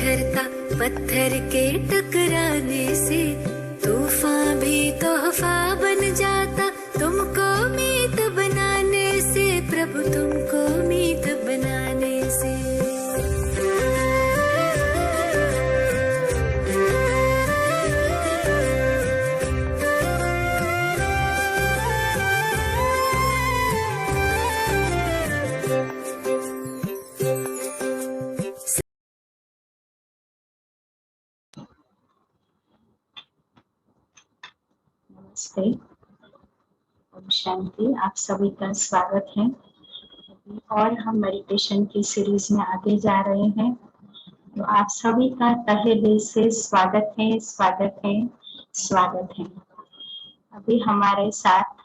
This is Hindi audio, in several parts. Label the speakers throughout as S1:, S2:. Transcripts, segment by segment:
S1: झरता पत्थर के टकराने से, तूफान भी तोहफा बन जाता तुमको मीत बनाने से, प्रभु तुमको मीत बनाने से।
S2: नमस्ते, ओम शांति। आप सभी का स्वागत है। और हम मेडिटेशन की सीरीज में आगे जा रहे हैं, तो आप सभी का तहे दिल से स्वागत है, स्वागत है, स्वागत है। अभी हमारे साथ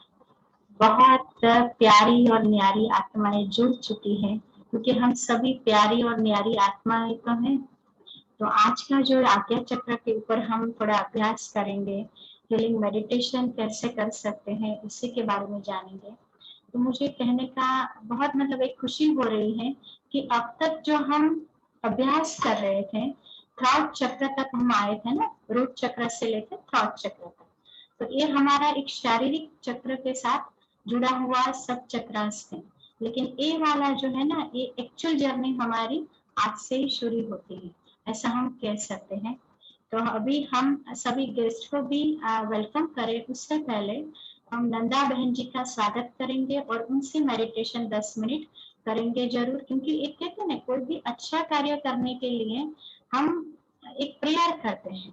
S2: बहुत प्यारी और न्यारी आत्माएं जुड़ चुकी हैं, क्योंकि हम सभी प्यारी और न्यारी आत्माएं तो हैं। तो आज का जो आज्ञा चक्र के ऊपर हम थोड़ा अभ्यास करेंगे, हीलिंग मेडिटेशन कैसे कर सकते हैं इसी के बारे में जानेंगे। तो मुझे कहने का बहुत एक खुशी हो रही है कि अब तक जो हम अभ्यास कर रहे थे, थ्रॉट चक्र तक हम आए थे ना, रूट चक्र से लेकर थ्रॉट चक्र तक, तो ये हमारा एक शारीरिक चक्र के साथ जुड़ा हुआ सब चक्रास थे। लेकिन ये वाला जो है ना, ये एक्चुअल जर्नी हमारी आज से ही शुरू होती है, ऐसा हम कह सकते हैं। तो अभी हम सभी गेस्ट को भी वेलकम करें, उससे पहले हम नंदा बहन जी का स्वागत करेंगे और उनसे मेडिटेशन 10 मिनट करेंगे जरूर, क्योंकि एक कहते हैं ना, कोई भी अच्छा कार्य करने के लिए हम एक प्रेयर करते हैं।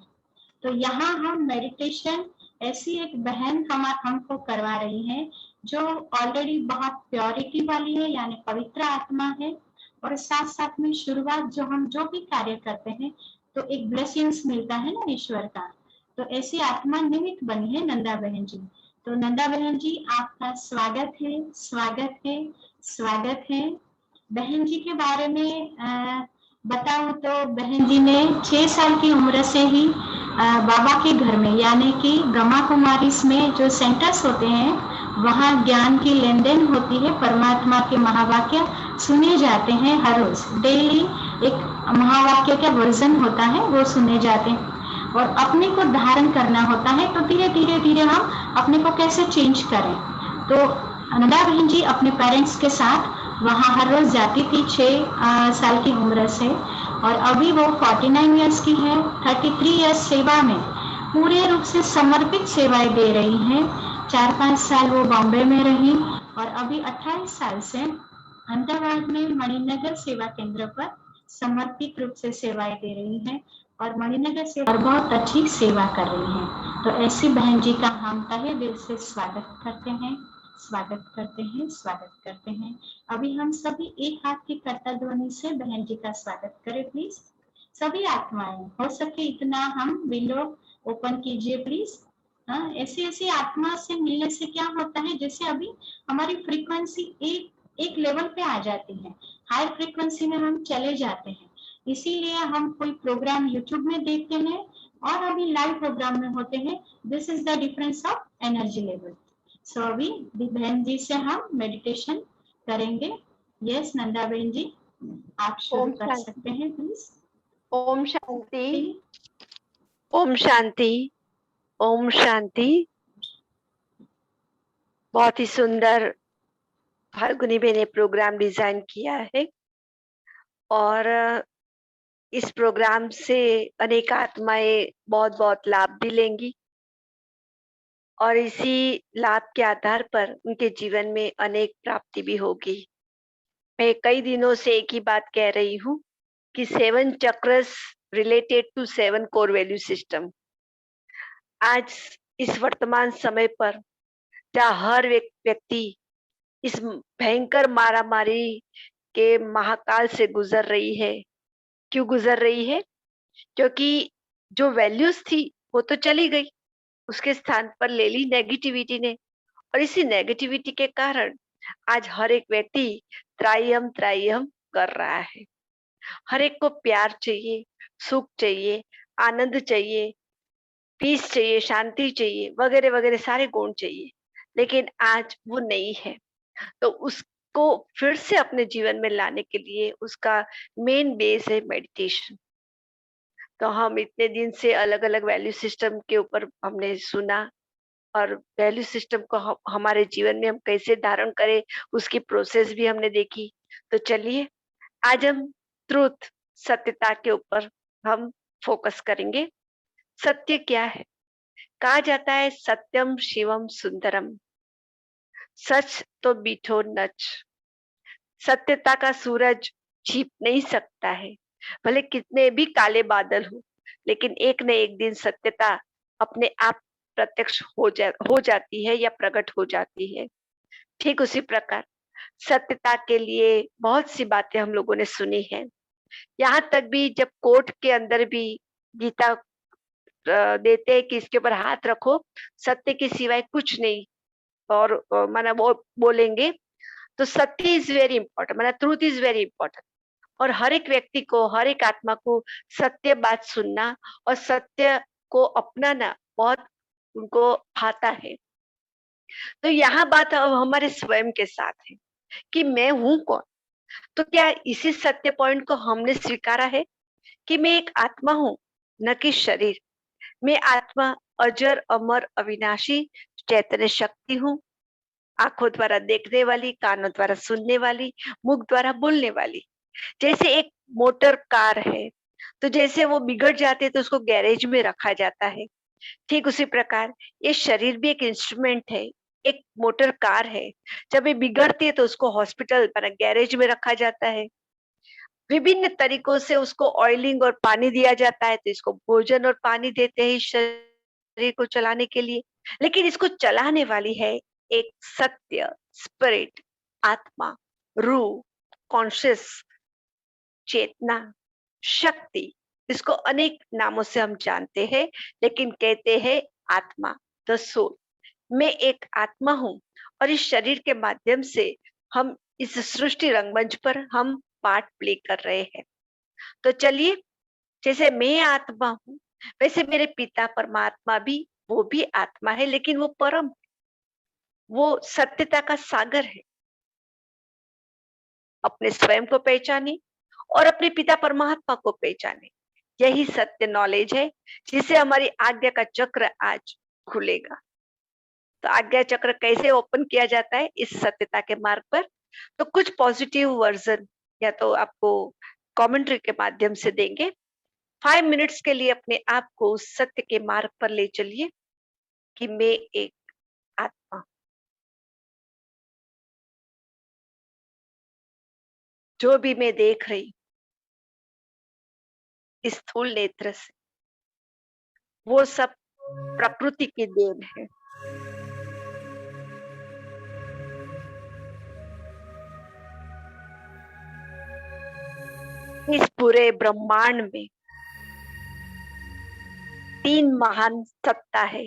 S2: तो यहाँ हम मेडिटेशन ऐसी एक बहन हमको करवा रही है जो ऑलरेडी बहुत प्योरिटी वाली है, यानी पवित्र आत्मा है, और साथ साथ में शुरुआत जो हम जो भी कार्य करते हैं तो एक ब्लेसिंग्स मिलता है ना ईश्वर का। तो ऐसी आत्मा निमित्त बनी है नंदा बहन जी। तो नंदा बहन जी, आपका स्वागत है, स्वागत है, स्वागत है। बहन जी के बारे में बताऊं तो बहन जी ने 6 साल की उम्र से ही बाबा के घर में, यानी कि ब्रह्मा कुमारी में जो सेंटर्स होते हैं, वहाँ ज्ञान की लेन देन होती है, परमात्मा के महावाक्य सुने जाते हैं हर रोज। डेली एक महावाक्य का वर्जन होता है, वो सुने जाते हैं, और अपने को धारण करना होता है। तो धीरे धीरे धीरे हम अपने को कैसे चेंज करें। तो नंदा बहन जी अपने पेरेंट्स के साथ वहाँ हर रोज जाती थी 6 साल की उम्र से, और अभी वो 49 ईयर्स की है। 33 ईयर्स सेवा में पूरे रूप से समर्पित सेवाएं दे रही हैं। 4-5 साल वो बॉम्बे में रही, और अभी 28 साल से अहमदाबाद में मणिनगर सेवा केंद्र पर समर्पित रूप से सेवाएं दे रही हैं, और मणिनगर से और बहुत अच्छी सेवा कर रही हैं। तो ऐसी बहन जी का हम तहे दिल से स्वागत करते हैं, स्वागत करते हैं, स्वागत करते हैं। अभी हम सभी एक हाथ की करतल ध्वनि से बहन जी का स्वागत करें प्लीज। सभी आत्माएं, हो सके इतना हम विंडो ओपन कीजिए प्लीज। ऐसी ऐसी आत्मा से मिलने से क्या होता है, जैसे अभी हमारी फ्रीक्वेंसी एक लेवल पे आ जाती है, हाई फ्रीक्वेंसी में हम चले जाते हैं। इसीलिए हम कोई प्रोग्राम यूट्यूब में देखते हैं और अभी लाइव प्रोग्राम में होते हैं। This is the difference of energy level. So अभी बहन जी से हम मेडिटेशन करेंगे। यस नंदा बहन जी, आप शुरू कर सकते हैं प्लीज।
S3: ओम शांति, ओम शांति, ओम शांति। बहुत ही सुंदर फाल्गुनी बहन ने प्रोग्राम डिजाइन किया है, और इस प्रोग्राम से अनेक आत्माएं बहुत बहुत लाभ भी लेंगी, और इसी लाभ के आधार पर उनके जीवन में अनेक प्राप्ति भी होगी। मैं कई दिनों से एक ही बात कह रही हूँ कि 7 chakras related to 7 core value system. आज इस वर्तमान समय पर जहाँ हर व्यक्ति इस भयंकर मारामारी के महाकाल से गुजर रही है। क्यों गुजर रही है? क्योंकि जो वैल्यूज थी वो तो चली गई, उसके स्थान पर ले ली नेगेटिविटी ने, और इसी नेगेटिविटी के कारण आज हर एक व्यक्ति त्रायम त्रायम कर रहा है। हर एक को प्यार चाहिए, सुख चाहिए, आनंद चाहिए, पीस चाहिए, शांति चाहिए, वगैरह वगैरह सारे गुण चाहिए, लेकिन आज वो नहीं है। तो उसको फिर से अपने जीवन में लाने के लिए उसका मेन बेस है मेडिटेशन। तो हम इतने दिन से अलग अलग वैल्यू सिस्टम के ऊपर हमने सुना, और वैल्यू सिस्टम को हमारे जीवन में हम कैसे धारण करें, उसकी प्रोसेस भी हमने देखी। तो चलिए आज हम ट्रूथ, सत्यता के ऊपर हम फोकस करेंगे। सत्य क्या है? कहा जाता है सत्यम शिवम सुंदरम, सच तो बीठो नच। सत्यता का सूरज छिप नहीं सकता है, भले कितने भी काले बादल हो, लेकिन एक न एक दिन सत्यता अपने आप प्रत्यक्ष हो जाती है या प्रकट हो जाती है। ठीक उसी प्रकार सत्यता के लिए बहुत सी बातें हम लोगों ने सुनी है। यहाँ तक भी जब कोर्ट के अंदर भी गीता देते हैं कि इसके ऊपर हाथ रखो, सत्य के सिवाय कुछ नहीं, और माना वो बोलेंगे, तो सत्य इज वेरी इंपॉर्टेंट, माना ट्रूथ इज वेरी इंपॉर्टेंट। और हर एक व्यक्ति को, हर एक आत्मा को सत्य बात सुनना और सत्य को अपनाना बहुत उनको भाता है। तो यहाँ बात अब हमारे स्वयं के साथ है कि मैं हूँ कौन। तो क्या इसी सत्य पॉइंट को हमने स्वीकारा है कि मैं एक आत्मा हूँ, न कि शरीर। मैं आत्मा अजर अमर अविनाशी चैतन्य शक्ति हूँ, आंखों द्वारा देखने वाली, कानों द्वारा सुनने वाली, मुख द्वारा बोलने वाली। जैसे एक मोटर कार है, तो जैसे वो बिगड़ जाते तो उसको गैरेज में रखा जाता है, ठीक उसी प्रकार ये शरीर भी एक इंस्ट्रूमेंट है, एक मोटर कार है। जब ये बिगड़ती है तो उसको हॉस्पिटल पर गैरेज में रखा जाता है। विभिन्न तरीकों से उसको ऑयलिंग और पानी दिया जाता है, तो इसको भोजन और पानी देते हैं शरीर को चलाने के लिए। लेकिन इसको चलाने वाली है एक सत्य, स्पिरिट, आत्मा, रूह, कॉन्शियस, चेतना, शक्ति। इसको अनेक नामों से हम जानते हैं, लेकिन कहते हैं आत्मा, द सोल। मैं एक आत्मा हूँ और इस शरीर के माध्यम से हम इस सृष्टि रंगमंच पर हम पार्ट प्ले कर रहे हैं। तो चलिए, जैसे मैं आत्मा हूँ, वैसे मेरे पिता परमात्मा भी, वो भी आत्मा है, लेकिन वो परम, वो सत्यता का सागर है। अपने स्वयं को पहचाने और अपने पिता परमात्मा को पहचाने, यही सत्य नॉलेज है जिसे हमारी आज्ञा का चक्र आज खुलेगा। तो आज्ञा चक्र कैसे ओपन किया जाता है इस सत्यता के मार्ग पर? तो कुछ पॉजिटिव वर्जन या तो आपको कमेंट्री के माध्यम से देंगे। 5 मिनट्स के लिए अपने आप को उस सत्य के मार्ग पर ले चलिए कि मैं एक आत्मा, जो भी मैं देख रही इस स्थूल नेत्र से, वो सब प्रकृति की देन है। इस पूरे ब्रह्मांड में 3 महान सत्ता है,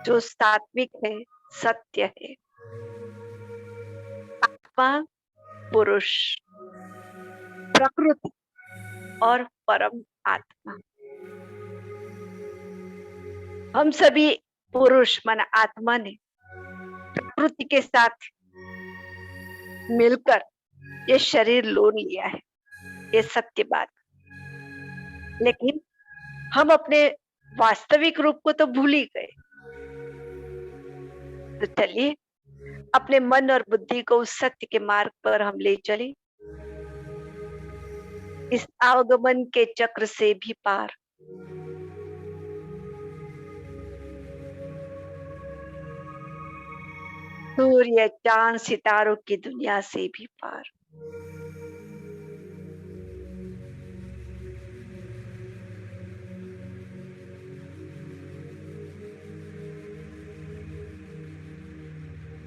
S3: जो सात्विक है, सत्य है, आत्मा, पुरुष, प्रकृति और परम आत्मा। हम सभी पुरुष माना आत्मा ने प्रकृति के साथ मिलकर ये शरीर लोन लिया है, ये सत्य बात। लेकिन हम अपने वास्तविक रूप को तो भूल ही गए। तो चलिए अपने मन और बुद्धि को उस सत्य के मार्ग पर हम ले चले, इस आवागमन के चक्र से भी पार। सूर्य, चांद, सितारों की दुनिया से भी पार।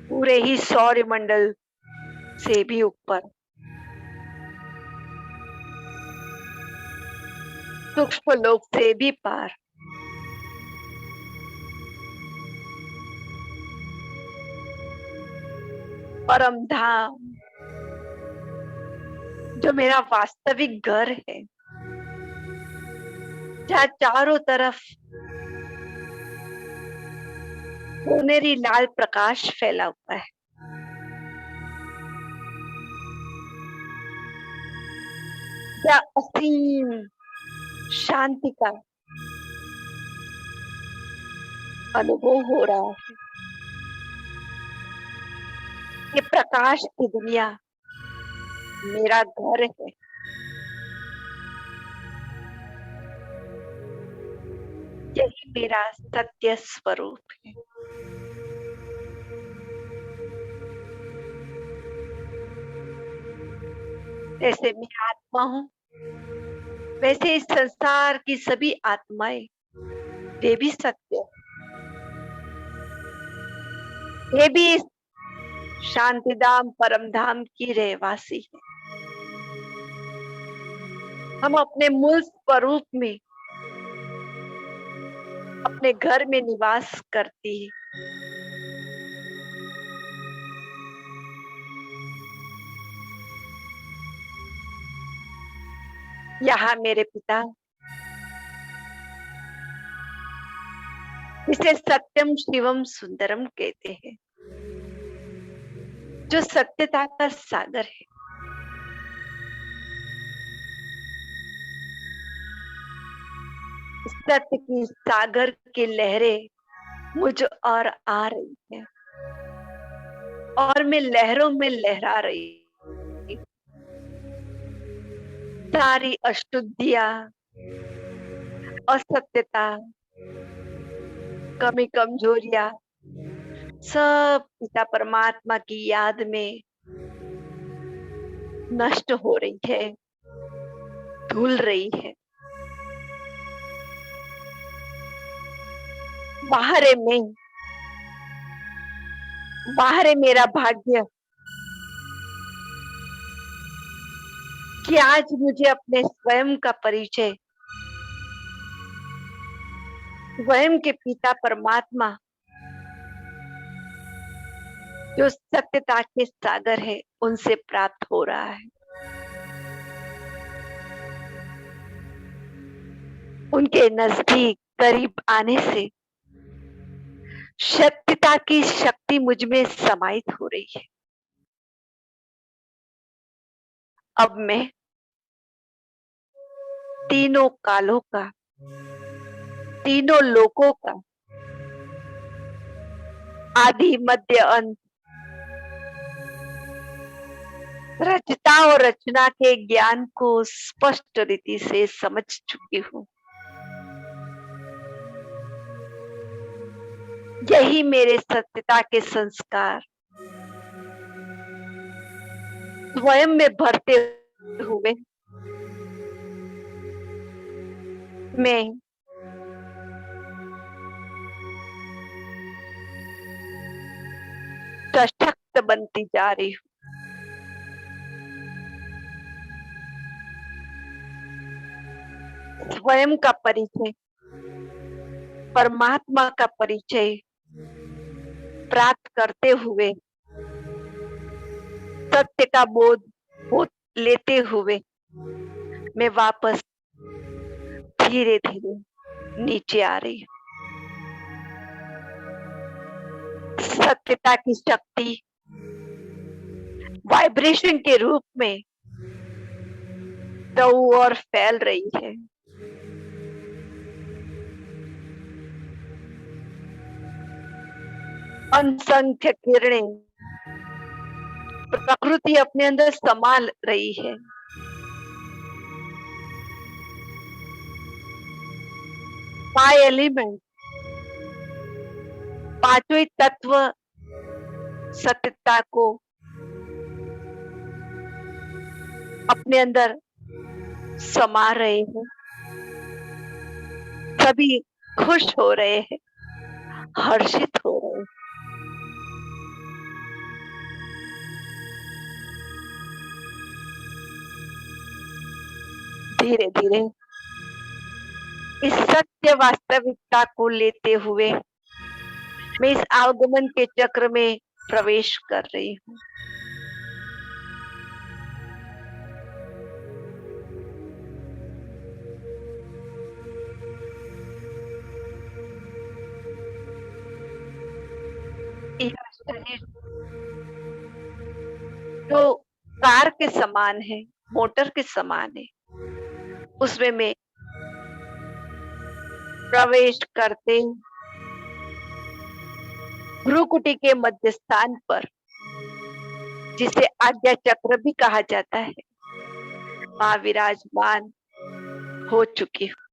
S3: पूरे ही सौर मंडल से भी ऊपर, सूक्ष्म लोक से भी पार। परम धाम, जो मेरा वास्तविक घर है, जहाँ चारों तरफ सोनेरी लाल प्रकाश फैला हुआ है। क्या असीम शांति का अनुभव हो रहा है। ये प्रकाश की दुनिया मेरा घर है। यही मेरा सत्य स्वरूप है। जैसे मैं आत्मा हूँ, वैसे इस संसार की सभी आत्माएं वे भी सत्य है। वे भी इस शांतिधाम परम धाम की रहवासी है। हम अपने मूल स्वरूप में अपने घर में निवास करती है। यहाँ मेरे पिता, इसे सत्यम शिवम सुंदरम कहते हैं, जो सत्यता का सागर है। सत्य की सागर की लहरें मुझ और आ रही है और मैं लहरों में लहरा रही। सारी अशुद्धियां, असत्यता, कमी कमजोरियां सब पिता परमात्मा की याद में नष्ट हो रही है, धुल रही है। बाहर है मैं, बाहर है मेरा भाग्य कि आज मुझे अपने स्वयं का परिचय, स्वयं के पिता परमात्मा जो सत्यता के सागर है उनसे प्राप्त हो रहा है। उनके नजदीक करीब आने से सत्यता की शक्ति मुझ में समाहित हो रही है। अब मैं तीनों कालों का, तीनों लोकों का आदि मध्य अंत, रचता और रचना के ज्ञान को स्पष्ट रीति से समझ चुकी हूँ। यही मेरे सत्यता के संस्कार स्वयं में भरते हुए मैं सशक्त बनती जा रही हूँ। स्वयं का परिचय, परमात्मा का परिचय प्राप्त करते हुए, सत्य का बोध लेते हुए मैं वापस धीरे धीरे नीचे आ रही हूँ। सत्यता की शक्ति वाइब्रेशन के रूप में तो और फैल रही है। असंख्य किरणें प्रकृति अपने अंदर संभाल रही है। फाइव एलिमेंट, पांचों तत्व सत्यता को अपने अंदर समा रहे हैं। सभी खुश हो रहे हैं, हर्षित हो रहे हैं। धीरे धीरे इस सत्य वास्तविकता को लेते हुए मैं इस आगमन के चक्र में प्रवेश कर रही हूँ। यह शरीर जो कार के समान है, मोटर के समान है, उसमें मैं प्रवेश करते भ्रुकुटी के मध्य स्थान पर, जिसे आज्ञा चक्र भी कहा जाता है, वहां विराजमान हो चुकी हूँ।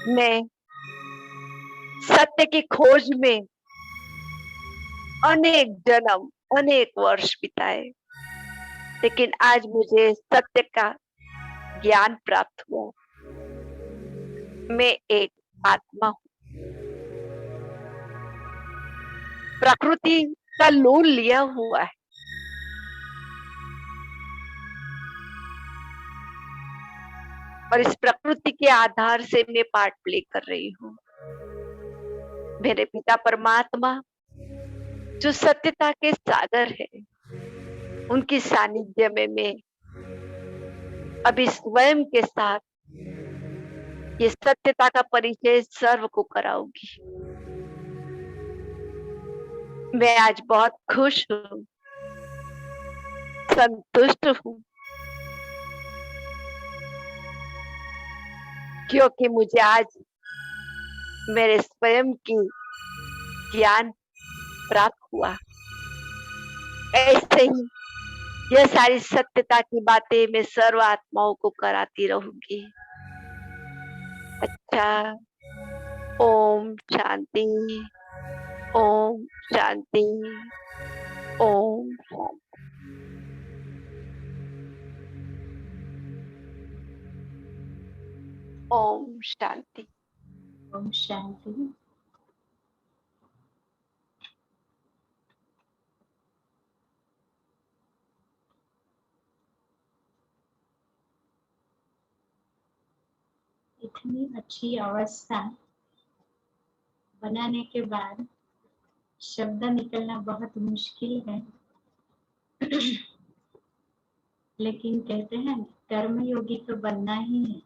S3: मैं सत्य की खोज में अनेक जन्म, अनेक वर्ष बिताए, लेकिन आज मुझे सत्य का ज्ञान प्राप्त हुआ। मैं एक आत्मा हूँ। प्रकृति का लोन लिया हुआ है। और इस प्रकृति के आधार से मैं पार्ट प्ले कर रही हूँ। मेरे पिता परमात्मा जो सत्यता के सागर है, उनकी सानिध्य में मैं अभी स्वयं के साथ ये सत्यता का परिचय सर्व को कराऊंगी। मैं आज बहुत खुश हूँ, संतुष्ट हूँ, क्योंकि मुझे आज मेरे स्वयं की ज्ञान प्राप्त हुआ। ऐसे ही यह सारी सत्यता की बातें मैं सर्व आत्माओं को कराती रहूंगी। अच्छा, ओम शांति, ओम शांति, ओम शांति। ओम शांति।
S2: ओम शांति। इतनी अच्छी अवस्था बनाने के बाद शब्द निकलना बहुत मुश्किल है। लेकिन कहते हैं कर्मयोगी तो बनना ही है।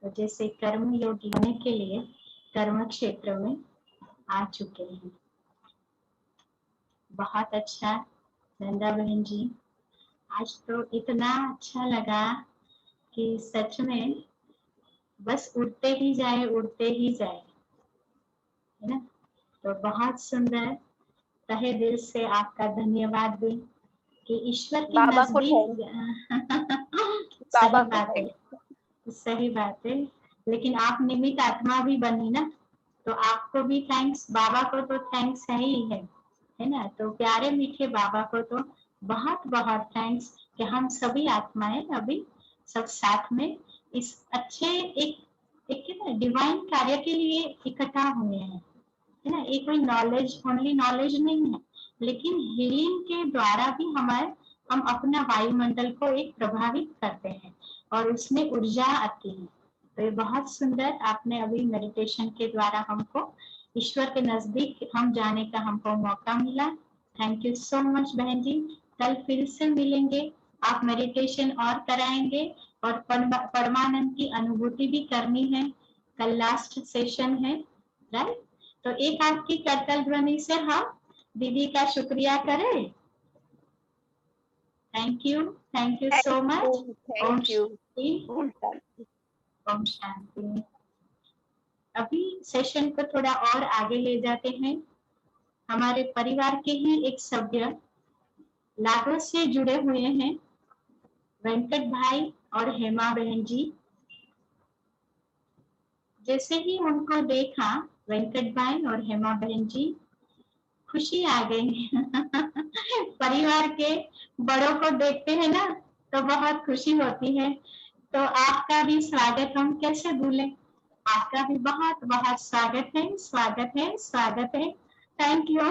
S2: तो जैसे कर्मयोगी होने के लिए कर्म क्षेत्र में आ चुके हैं। बहुत अच्छा नंदा बहन जी, आज तो इतना अच्छा लगा कि सच में बस उड़ते ही जाए, उड़ते ही जाए, है ना। तो बहुत सुंदर, तहे दिल से आपका धन्यवाद भी कि ईश्वर के
S3: बाबा को
S2: नजदीक
S3: बाबा
S2: सही
S3: को
S2: बात है, सही बात है। लेकिन आप निमित्त आत्मा भी बनी ना, तो आपको भी थैंक्स, बाबा को तो थैंक्स है ही है ना। तो प्यारे मीठे बाबा को तो बहुत बहुत थैंक्स कि हम सभी आत्माएं अभी सब साथ में इस अच्छे एक डिवाइन कार्य के लिए इकट्ठा हुए हैं, है ना। एक कोई नॉलेज, ओनली नॉलेज नहीं है, लेकिन हीलिंग के द्वारा भी हम अपना वायुमंडल को एक प्रभावित करते हैं और उसमें ऊर्जा आती है। तो ये बहुत सुंदर आपने अभी मेडिटेशन के द्वारा हमको ईश्वर के नजदीक हम जाने का हमको मौका मिला। थैंक यू सो मच बहन जी। कल फिर से मिलेंगे, आप मेडिटेशन और कराएंगे और परमानंद की अनुभूति भी करनी है। कल लास्ट सेशन है, राइट। तो एक आपकी करतल ध्वनि से हम दीदी का शुक्रिया करें। Thank you so much.
S3: Thank you.
S2: Om Shanti. अभी सेशन को थोड़ा और आगे ले जाते हैं। हमारे परिवार के ही एक सभ्य लागोस से जुड़े हुए हैं, वेंकट भाई और हेमा बहन जी। जैसे ही उनको देखा, वेंकट भाई और हेमा बहन जी, खुशी आ गई। परिवार के बड़ों को देखते हैं ना तो बहुत खुशी होती है। तो आपका भी स्वागत हम कैसे भूलें, आपका भी बहुत बहुत स्वागत है, स्वागत है, स्वागत है। Thank you.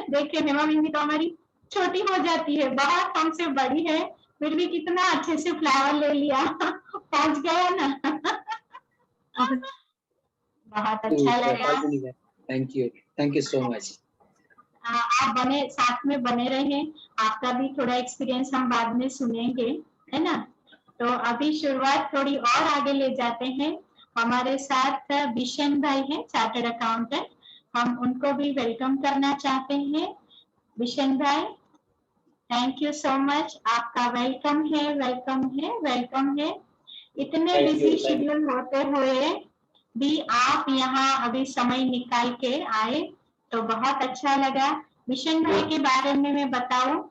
S2: देखिए हेमा बहन तो हमारी छोटी हो जाती है, बहुत हमसे बड़ी है, फिर भी कितना अच्छे से फ्लावर ले लिया। पहुंच गया ना। बहुत अच्छा लगा।
S4: Thank you so much.
S2: आप बने साथ में बने रहे, आपका भी थोड़ा एक्सपीरियंस हम बाद में सुनेंगे, है ना। तो अभी शुरुआत थोड़ी और आगे ले जाते हैं। हमारे साथ बिशन भाई हैं, चार्टर्ड अकाउंटेंट, हम उनको भी वेलकम करना चाहते हैं। बिशन भाई, थैंक यू सो मच, आपका वेलकम है, वेलकम है, वेलकम है। इतने
S4: Thank you,
S2: busy
S4: thank you.
S2: Schedule होते हुए भी आप यहाँ अभी समय निकाल के आए तो बहुत अच्छा लगा। बिशन भाई के बारे में मैं बताऊं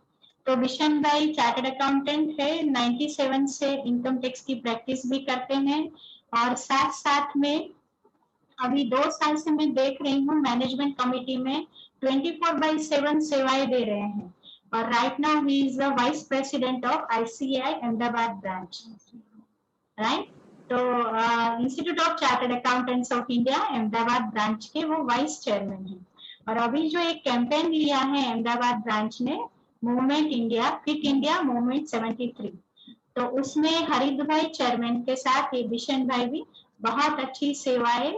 S2: तो बिशन भाई चार्टर्ड अकाउंटेंट है, 97 से इनकम टैक्स की प्रैक्टिस भी करते हैं और साथ साथ में अभी 2 साल से मैं देख रही हूँ मैनेजमेंट कमेटी में 24/7 सेवाएं दे रहे हैं और right now he is the vice president of ICAI Ahmedabad branch, right. तो institute of chartered accountants of India Ahmedabad branch के वो वाइस चेयरमैन हैं और अभी जो एक कैंपेन लिया है अहमदाबाद ब्रांच ने, movement India fit India movement 73, तो उसमें हरिद भाई चेयरमैन के साथ ये बिशन भाई भी बहुत अच्छी सेवाएं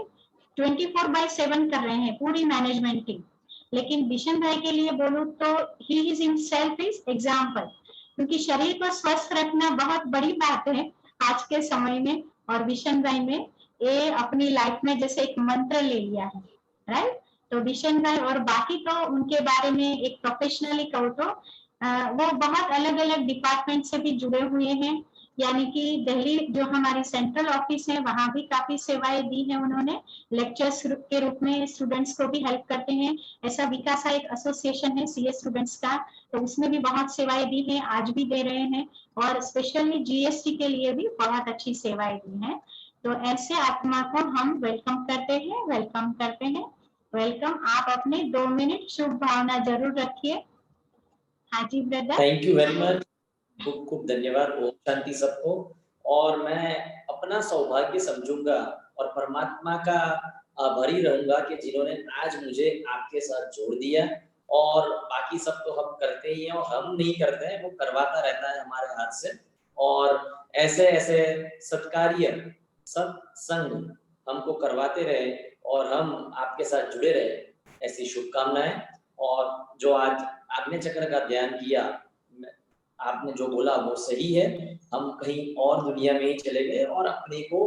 S2: 24/7 कर रहे हैं, पूरी मैनेजमेंट टीम। लेकिन बिशन भाई के लिए बोलूं तो he is himself is example, क्योंकि शरीर को स्वस्थ रखना बहुत बड़ी बात है आज के समय में और बिशन भाई ने ये अपनी लाइफ में जैसे एक मंत्र ले लिया है, राइट। तो बिशन भाई और बाकी तो उनके बारे में एक प्रोफेशनली कहूँ तो वो बहुत अलग अलग डिपार्टमेंट से भी जुड़े हुए हैं, यानी कि दिल्ली जो हमारी सेंट्रल ऑफिस है वहां भी काफी सेवाएं दी हैं उन्होंने, लेक्चर्स के रूप में स्टूडेंट्स को भी हेल्प करते हैं। ऐसा विकासा एक एसोसिएशन है सीए स्टूडेंट्स का, तो उसमें भी बहुत सेवाएं दी हैं, आज भी दे रहे हैं और स्पेशली जीएसटी के लिए भी बहुत अच्छी सेवाएं दी हैं। तो ऐसे आत्मा को हम वेलकम करते हैं, वेलकम करते हैं, वेलकम। आप अपने 2 मिनट शुभ भावना जरूर रखिए। हाँ जी brother.
S5: Thank you very much, खूब खूब धन्यवाद। ओम शांति सबको। और मैं अपना सौभाग्य समझूंगा और परमात्मा का आभारी रहूंगा कि जिन्होंने आज मुझे आपके साथ जोड़ दिया, और बाकी सब तो हम करते ही हैं और हम नहीं करते हैं, वो करवाता रहता है हमारे हाथ से। और ऐसे ऐसे सत्कार्य सत्संग हमको करवाते रहे और हम आपके साथ जुड़े रहे, ऐसी शुभकामनाएं। और जो आज आग्नेय चक्र का ध्यान किया, आपने जो बोला वो सही है, हम कहीं और दुनिया में ही चले गए और अपने को,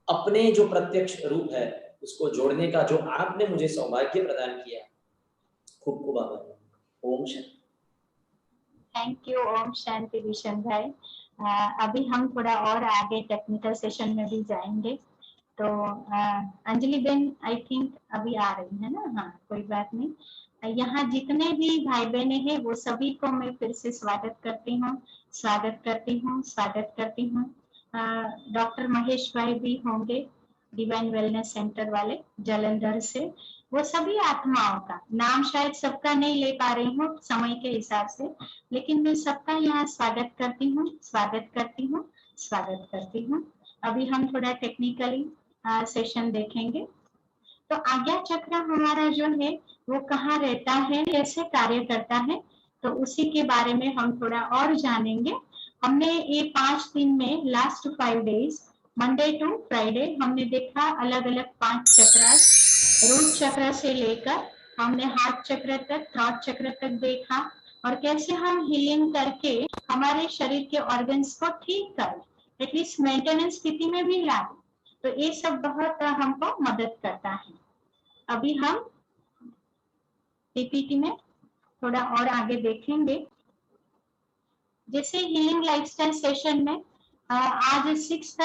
S5: अपने जो प्रत्यक्ष रूप है उसको जोड़ने का जो आपने मुझे सौभाग्य प्रदान किया, खूब खूब आभार। ओम शांति।
S2: थैंक यू, ओम शांति बिशन भाई। अभी हम थोड़ा और आगे टेक्निकल सेशन में भी जाएंगे, तो अंजलि बेन आई थिंक अभी आ रही है ना? हाँ, कोई बात नहीं। यहाँ जितने भी भाई बहने हैं वो सभी को मैं फिर से स्वागत करती हूँ, स्वागत करती हूँ, स्वागत करती हूँ। डॉक्टर महेश भाई भी होंगे, डिवाइन वेलनेस सेंटर वाले जालंधर से। वो सभी आत्माओं का नाम शायद सबका नहीं ले पा रही हूँ समय के हिसाब से, लेकिन मैं सबका यहाँ स्वागत करती हूँ, स्वागत करती हूँ, स्वागत करती हूँ। अभी हम थोड़ा टेक्निकली सेशन देखेंगे। तो आज्ञा चक्र हमारा जो है वो कहाँ रहता है, कैसे कार्य करता है, तो उसी के बारे में हम थोड़ा और जानेंगे। हमने ये 5 दिन में last 5 days Monday to Friday हमने देखा अलग अलग 5 चक्र, रूट चक्र से लेकर हमने हार्ट चक्र तक, थ्रॉट चक्र तक देखा और कैसे हम हीलिंग करके हमारे शरीर के ऑर्गन्स को ठीक कर एटलीस्ट मेंटेनेंस स्थिति में भी ला, तो ये सब बहुत हमको मदद करता है। अभी हम पीपीटी में थोड़ा और आगे देखेंगे। जैसे हीलिंग लाइफस्टाइल सेशन में आज 6th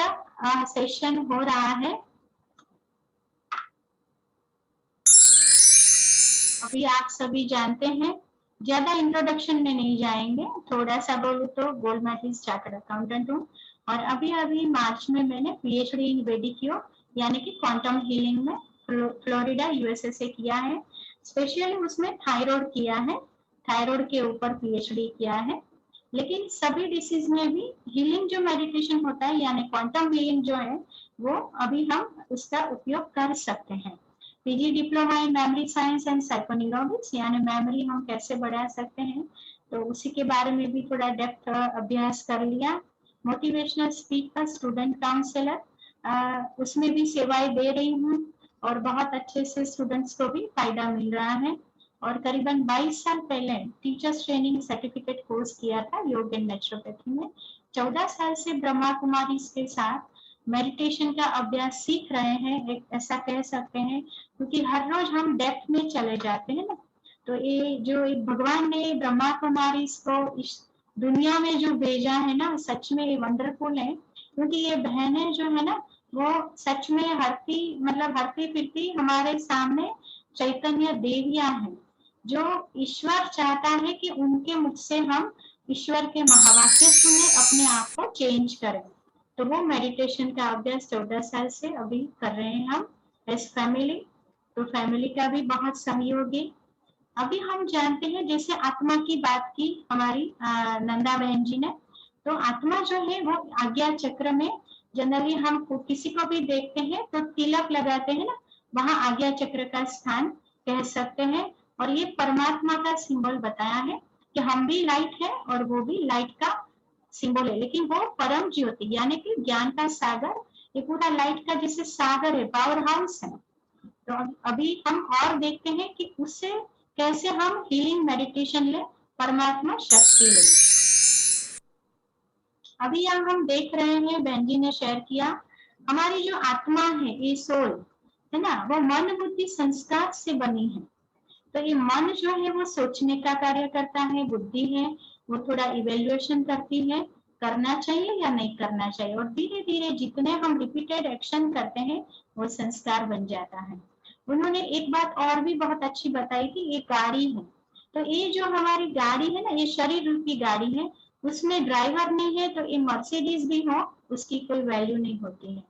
S2: सेशन हो रहा है। अभी आप सभी जानते हैं, ज्यादा इंट्रोडक्शन में नहीं जाएंगे, थोड़ा सा बोलूं तो गोल्ड मेडलिस्ट चार्टर्ड अकाउंटेंट हूँ और अभी अभी मार्च में मैंने पीएचडी इन वैदिक योग यानी कि क्वांटम हीलिंग में फ्लोरिडा यूएसए से किया है। स्पेशली उसमें थायराइड किया है, थायराइड के ऊपर पीएचडी किया है। लेकिन सभी डिसीज में भी हीलिंग जो मेडिटेशन होता है यानी क्वांटम हीलिंग जो है वो अभी हम उसका उपयोग कर सकते हैं। PG diploma in memory science and psychoneurologics यानी मेमोरी हम कैसे बढ़ा सकते हैं, तो उसी के बारे में भी थोड़ा डेप्थ अभ्यास कर लिया। मोटिवेशनल स्पीकर, स्टूडेंट काउंसलर, उसमें भी सेवाएं दे रही हूँ और बहुत अच्छे से स्टूडेंट्स को भी फायदा मिल रहा है। और करीबन 22 साल पहले टीचर्स ट्रेनिंग सर्टिफिकेट कोर्स किया था योग एंड नेचुरोपैथी में। 14 साल से ब्रह्मा कुमारी के साथ मेडिटेशन का अभ्यास सीख रहे हैं, एक ऐसा कह सकते हैं, क्योंकि हर रोज हम डेप्थ में चले जाते हैं ना। तो ये जो भगवान ने ब्रह्मा कुमारी को इस दुनिया में जो भेजा है ना, सच में ये वंडरफुल है। क्योंकि ये बहनें जो है ना वो सच में हरती फिरती हमारे सामने चैतन्य देवियां हैं, जो ईश्वर चाहता है कि उनके मुख से हम ईश्वर के महावाक्य सुने, अपने आप को चेंज करें। तो वो मेडिटेशन का अभ्यास 14 साल से अभी कर रहे हैं हम एज फैमिली। तो फैमिली का भी बहुत सहयोग है। अभी हम जानते हैं, जैसे आत्मा की बात की हमारी नंदा बहन जी ने, तो आत्मा जो है वो आज्ञा चक्र में जनरली हम किसी को भी देखते हैं तो तिलक लगाते हैं ना, वहां आज्ञा चक्र का स्थान कह सकते हैं। और ये परमात्मा का सिंबल बताया है कि हम भी लाइट है और वो भी लाइट का सिंबल है, लेकिन वो परम ज्योति यानी कि ज्ञान का सागर, ये पूरा लाइट का जैसे सागर है, पावर हाउस है। तो अभी हम और देखते हैं कि उससे कैसे हम हीलिंग मेडिटेशन ले, परमात्मा शक्ति ले। अभी यहाँ हम देख रहे हैं, बहन जी ने शेयर किया, हमारी जो आत्मा है, ये सोल है ना, वो मन बुद्धि संस्कार से बनी है। तो ये मन जो है वो सोचने का कार्य करता है, बुद्धि है वो थोड़ा इवेल्युएशन करती है, करना चाहिए या नहीं करना चाहिए, और धीरे धीरे जितने हम रिपीटेड एक्शन करते हैं वो संस्कार बन जाता है। उन्होंने एक बात और भी बहुत अच्छी बताई थी, ये गाड़ी है, तो ये जो हमारी गाड़ी है ना, ये शरीर रूपी गाड़ी है, उसमें ड्राइवर नहीं है, तो ये मर्सिडीज भी हो उसकी कोई वैल्यू नहीं होती है।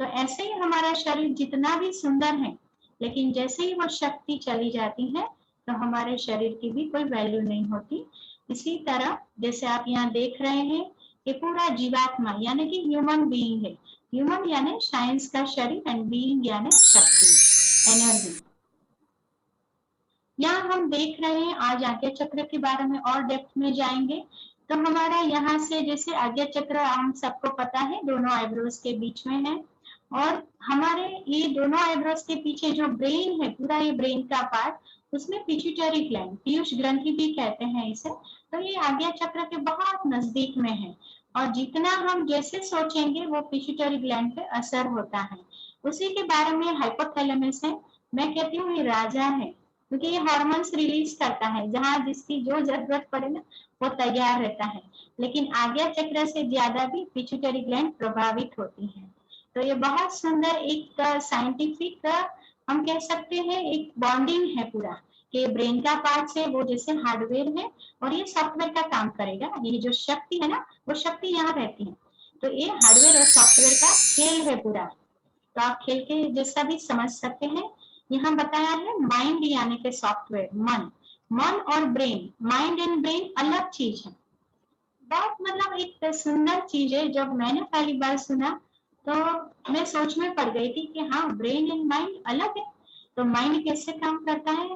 S2: तो ऐसे ही हमारा शरीर जितना भी सुंदर है, लेकिन जैसे ही वो शक्ति चली जाती है तो हमारे शरीर की भी कोई वैल्यू नहीं होती। इसी तरह जैसे आप यहाँ देख रहे हैं कि पूरा जीवात्मा यानी कि ह्यूमन बीइंग है, ह्यूमन यानी साइंस का शरीर एंड बीइंग यानी शक्ति, एनर्जी। यहाँ हम देख रहे हैं, आज आज्ञा चक्र के बारे में और डेप्थ में जाएंगे। तो हमारा यहाँ से जैसे आज्ञा चक्र हम सबको पता है दोनों आईब्रोज के बीच में है, और हमारे ये दोनों आईब्रोज के पीछे जो ब्रेन है, पूरा ये ब्रेन का पार्ट, उसमें पिट्यूटरी ग्लैंड, पीयूष ग्रंथि भी कहते हैं इसे, तो ये आज्ञा चक्र के बहुत नजदीक में है, और जितना हम जैसे सोचेंगे वो पिट्यूटरी ग्लैंड पे असर होता है। उसी के बारे में हाइपोथैलेमस है, मैं कहती हूँ ये राजा है, क्योंकि ये हार्मोन्स रिलीज करता है, जहाँ जिसकी जो जरूरत पड़े ना वो तैयार रहता है, लेकिन आज्ञा चक्र से ज्यादा भी पिट्यूटरी ग्लैंड प्रभावित होती है। तो ये बहुत सुंदर एक साइंटिफिक हम कह सकते हैं एक बॉन्डिंग है पूरा, कि ब्रेन का पार्ट से वो जैसे हार्डवेयर है और ये सॉफ्टवेयर का काम करेगा, ये जो शक्ति है ना वो शक्ति यहाँ रहती है। तो ये हार्डवेयर और सॉफ्टवेयर का खेल है पूरा, तो आप खेल के जैसा भी समझ सकते हैं। यहाँ बताया है माइंड यानी कि सॉफ्टवेयर, मन और ब्रेन, माइंड एंड ब्रेन अलग चीज है। बहुत मतलब एक सुंदर चीज है, जब मैंने पहली बार सुना तो मैं सोच में पड़ गई थी कि हाँ ब्रेन एंड माइंड अलग है। तो माइंड कैसे काम करता है,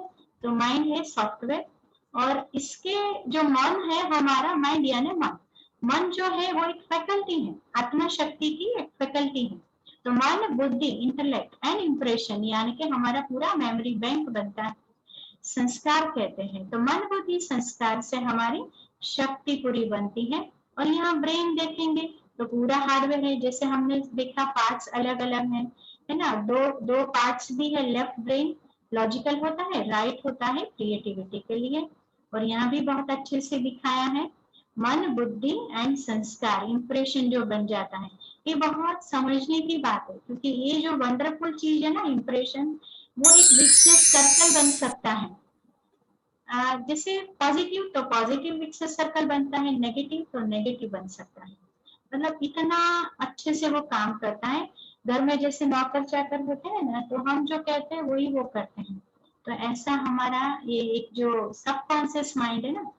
S2: तो माइंड है सॉफ्टवेयर, और इसके जो मन है हमारा, माइंड यानी मन जो है वो एक फैकल्टी है, आत्मा शक्ति की एक फैकल्टी है। तो मन बुद्धि इंटेलेक्ट एंड इंप्रेशन यानी कि हमारा पूरा मेमोरी बैंक बनता है, संस्कार कहते हैं। तो मन बुद्धि संस्कार से हमारी शक्ति पूरी बनती है। और यहाँ ब्रेन देखेंगे तो पूरा हार्डवेयर है, जैसे हमने देखा पार्ट्स अलग अलग हैं, है ना, दो पार्ट्स भी है, लेफ्ट ब्रेन लॉजिकल होता है, राइट होता है क्रिएटिविटी के लिए। और यहाँ भी बहुत अच्छे से दिखाया है मन बुद्धि एंड संस्कार, इंप्रेशन जो बन जाता है, ये बहुत समझने की बात है, क्योंकि ये जो वंडरफुल चीज है ना इंप्रेशन, वो एक विशेष सर्कल बन सकता है। जैसे पॉजिटिव तो पॉजिटिव विशेष सर्कल बनता है, नेगेटिव तो नेगेटिव बन सकता है। मतलब इतना अच्छे से वो काम करता है। घर में जैसे नौकर चाकर होते हैं ना, तो हम जो कहते हैं वही वो करते हैं। तो ऐसा हमारा ये एक जो सबकॉन्शियस माइंड है ना,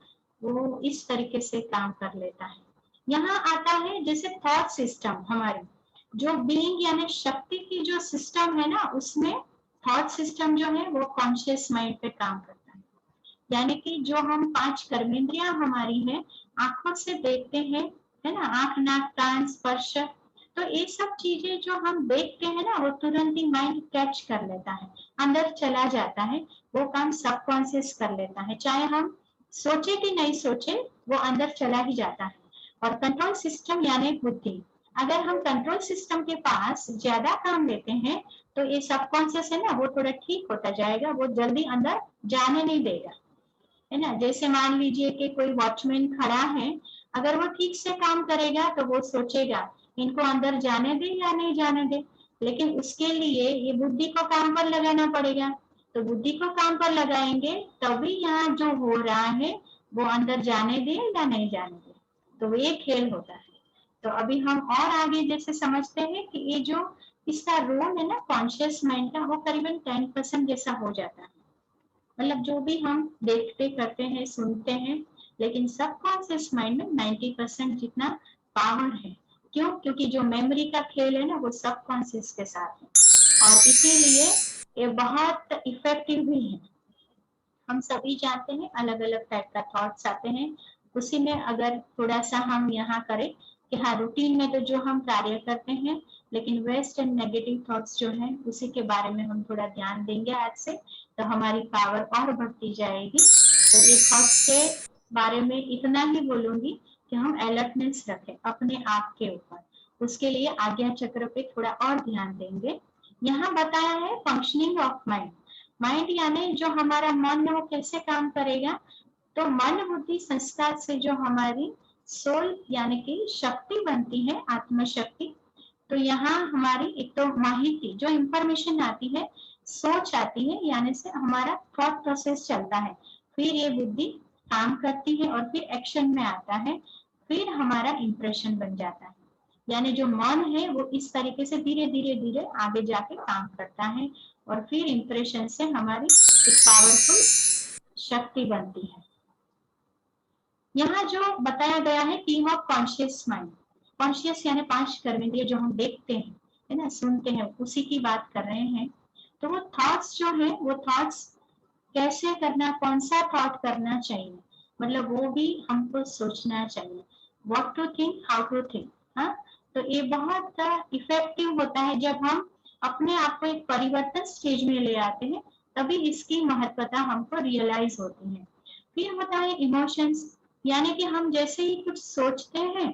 S2: वो इस तरीके से काम कर लेता है। यहाँ आता है जैसे थॉट सिस्टम, हमारे जो बीइंग यानी शक्ति की जो सिस्टम है ना, उसमें थॉट सिस्टम जो है वो कॉन्शियस माइंड पे काम करता है। यानी कि जो हम 5 कर्मेंद्रियां हमारी है, आंखों से देखते हैं, है ना, आंख नाक कान स्पर्श, तो ये सब चीजें जो हम देखते हैं ना वो तुरंत ही माइंड कैच कर लेता है, अंदर चला जाता है, वो काम सबकॉन्शियस कर लेता है, चाहे हम सोचे कि नहीं सोचे वो अंदर चला ही जाता है। और कंट्रोल सिस्टम यानी बुद्धि, अगर हम कंट्रोल सिस्टम के पास ज्यादा काम लेते हैं तो ये सबकॉन्शियस है ना वो थोड़ा ठीक होता जाएगा, वो जल्दी अंदर जाने नहीं देगा, है ना। जैसे मान लीजिए कि कोई वॉचमैन खड़ा है, अगर वो ठीक से काम करेगा तो वो सोचेगा इनको अंदर जाने दे या नहीं जाने दे, लेकिन उसके लिए ये बुद्धि को काम पर लगाना पड़ेगा। तो बुद्धि को काम पर लगाएंगे तभी यहाँ जो हो रहा है वो अंदर जाने दे या नहीं जाने दे, तो ये खेल होता है। तो अभी हम और आगे जैसे समझते हैं कि ये जो इसका रोल है ना कॉन्शियस माइंड का, वो करीबन 10% जैसा हो जाता है। मतलब जो भी हम देखते करते हैं सुनते हैं, लेकिन सबकॉन्शियस माइंड में 90% जितना पावर है। क्यों? क्योंकि जो मेमोरी का खेल है ना वो सबकॉन्शियस के साथ है, और इसीलिए ये बहुत इफेक्टिव भी है। हम सभी जानते हैं अलग अलग टाइप का थॉट्स आते हैं, उसी में अगर थोड़ा सा हम यहाँ करें कि हाँ रूटीन में तो जो हम कार्य करते हैं, लेकिन वेस्ट एंड नेगेटिव थॉट्स जो हैं उसी के बारे में हम थोड़ा ध्यान देंगे आज से, तो हमारी पावर और बढ़ती जाएगी। तो ये थॉट्स के बारे में इतना ही बोलूंगी कि हम अलर्टनेस रखें अपने आप के ऊपर, उसके लिए आज्ञा चक्र पे थोड़ा और ध्यान देंगे। यहाँ बताया है फंक्शनिंग ऑफ माइंड। माइंड यानी जो हमारा मन है वो कैसे काम करेगा, तो मन बुद्धि संस्कार से जो हमारी सोल यानी कि शक्ति बनती है, आत्म शक्ति। तो यहाँ हमारी एक तो माहिती जो इंफॉर्मेशन आती है, सोच आती है, यानी से हमारा थॉट प्रोसेस चलता है, फिर ये बुद्धि काम करती है और फिर एक्शन में आता है, फिर हमारा इंप्रेशन बन जाता है। यानी जो मन है वो इस तरीके से धीरे धीरे धीरे आगे जाके काम करता है, और फिर इंप्रेशन से हमारी एक पावरफुल शक्ति बनती है। यहाँ जो बताया गया है team of conscious mind, conscious यानी 5 कर्मेंद्रिय जो हम देखते हैं है ना, सुनते हैं, उसी की बात कर रहे हैं। तो वो थॉट्स जो है वो थॉट्स कैसे करना, कौन सा थॉट करना चाहिए, मतलब वो भी हमको सोचना चाहिए, what to think, how to think. हाँ, तो ये बहुत इफेक्टिव होता है जब हम अपने आप को एक परिवर्तन स्टेज में ले आते हैं, तभी इसकी महत्वता हमको रियलाइज होती है। फिर होता है इमोशंस, यानी कि हम जैसे ही कुछ सोचते हैं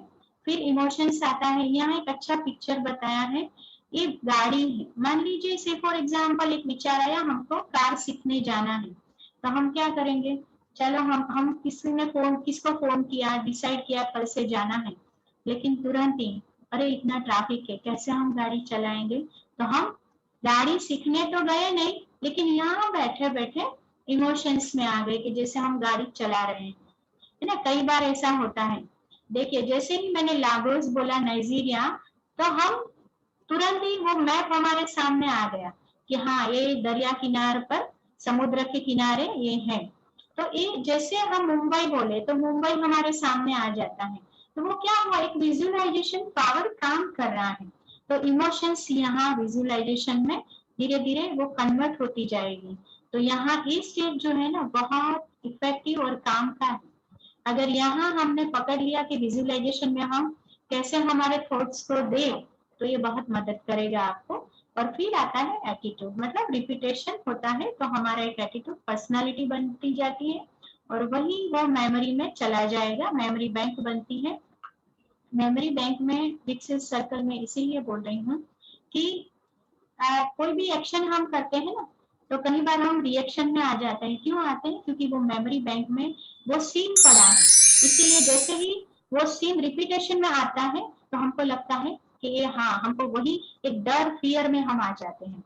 S2: फिर इमोशंस आता है। यहाँ एक अच्छा पिक्चर बताया है, ये गाड़ी है, मान लीजिए से फॉर एग्जाम्पल एक विचार आया हमको कार सीखने जाना है, तो हम क्या करेंगे, चलो हम किसको फोन किया, डिसाइड किया कल से जाना है, लेकिन तुरंत ही अरे इतना ट्रैफिक है कैसे हम गाड़ी चलाएंगे, तो हम गाड़ी सीखने तो गए नहीं, लेकिन यहाँ बैठे बैठे इमोशंस में आ गए कि जैसे हम गाड़ी चला रहे हैं, है ना। कई बार ऐसा होता है, देखिए जैसे ही मैंने लागोस बोला नाइजीरिया, तो हम तुरंत ही वो मैप हमारे सामने आ गया कि हाँ ये दरिया किनारे पर, समुद्र के किनारे ये है। तो ये जैसे हम मुंबई बोले तो मुंबई हमारे सामने आ जाता है, तो वो क्या हुआ, एक विजुअलाइजेशन पावर काम कर रहा है। तो इमोशंस यहाँ विजुअलाइजेशन में धीरे धीरे वो कन्वर्ट होती जाएगी। तो यहाँ ये स्टेज जो है ना बहुत इफेक्टिव और काम का है। अगर यहाँ हमने पकड़ लिया कि विजुअलाइजेशन में हम कैसे हमारे थॉट्स को दे, तो ये बहुत मदद करेगा आपको। और फिर आता है एटीट्यूड, मतलब रिपीटेशन होता है तो हमारा एक एटीट्यूड पर्सनालिटी बनती जाती है, और वही वो मेमोरी में चला जाएगा, मेमोरी बैंक बनती है। मेमोरी बैंक में विकसित सर्कल में इसीलिए बोल रही हूँ कि कोई भी एक्शन हम करते हैं ना, तो कई बार हम रिएक्शन में आ जाते हैं। क्यों आते हैं? क्योंकि वो मेमोरी बैंक में वो सीन पड़ा है, इसीलिए जैसे ही वो सीन रिपीटेशन में आता है तो हमको लगता है कि ये हाँ, हमको वही एक डर, फियर में हम आ जाते हैं।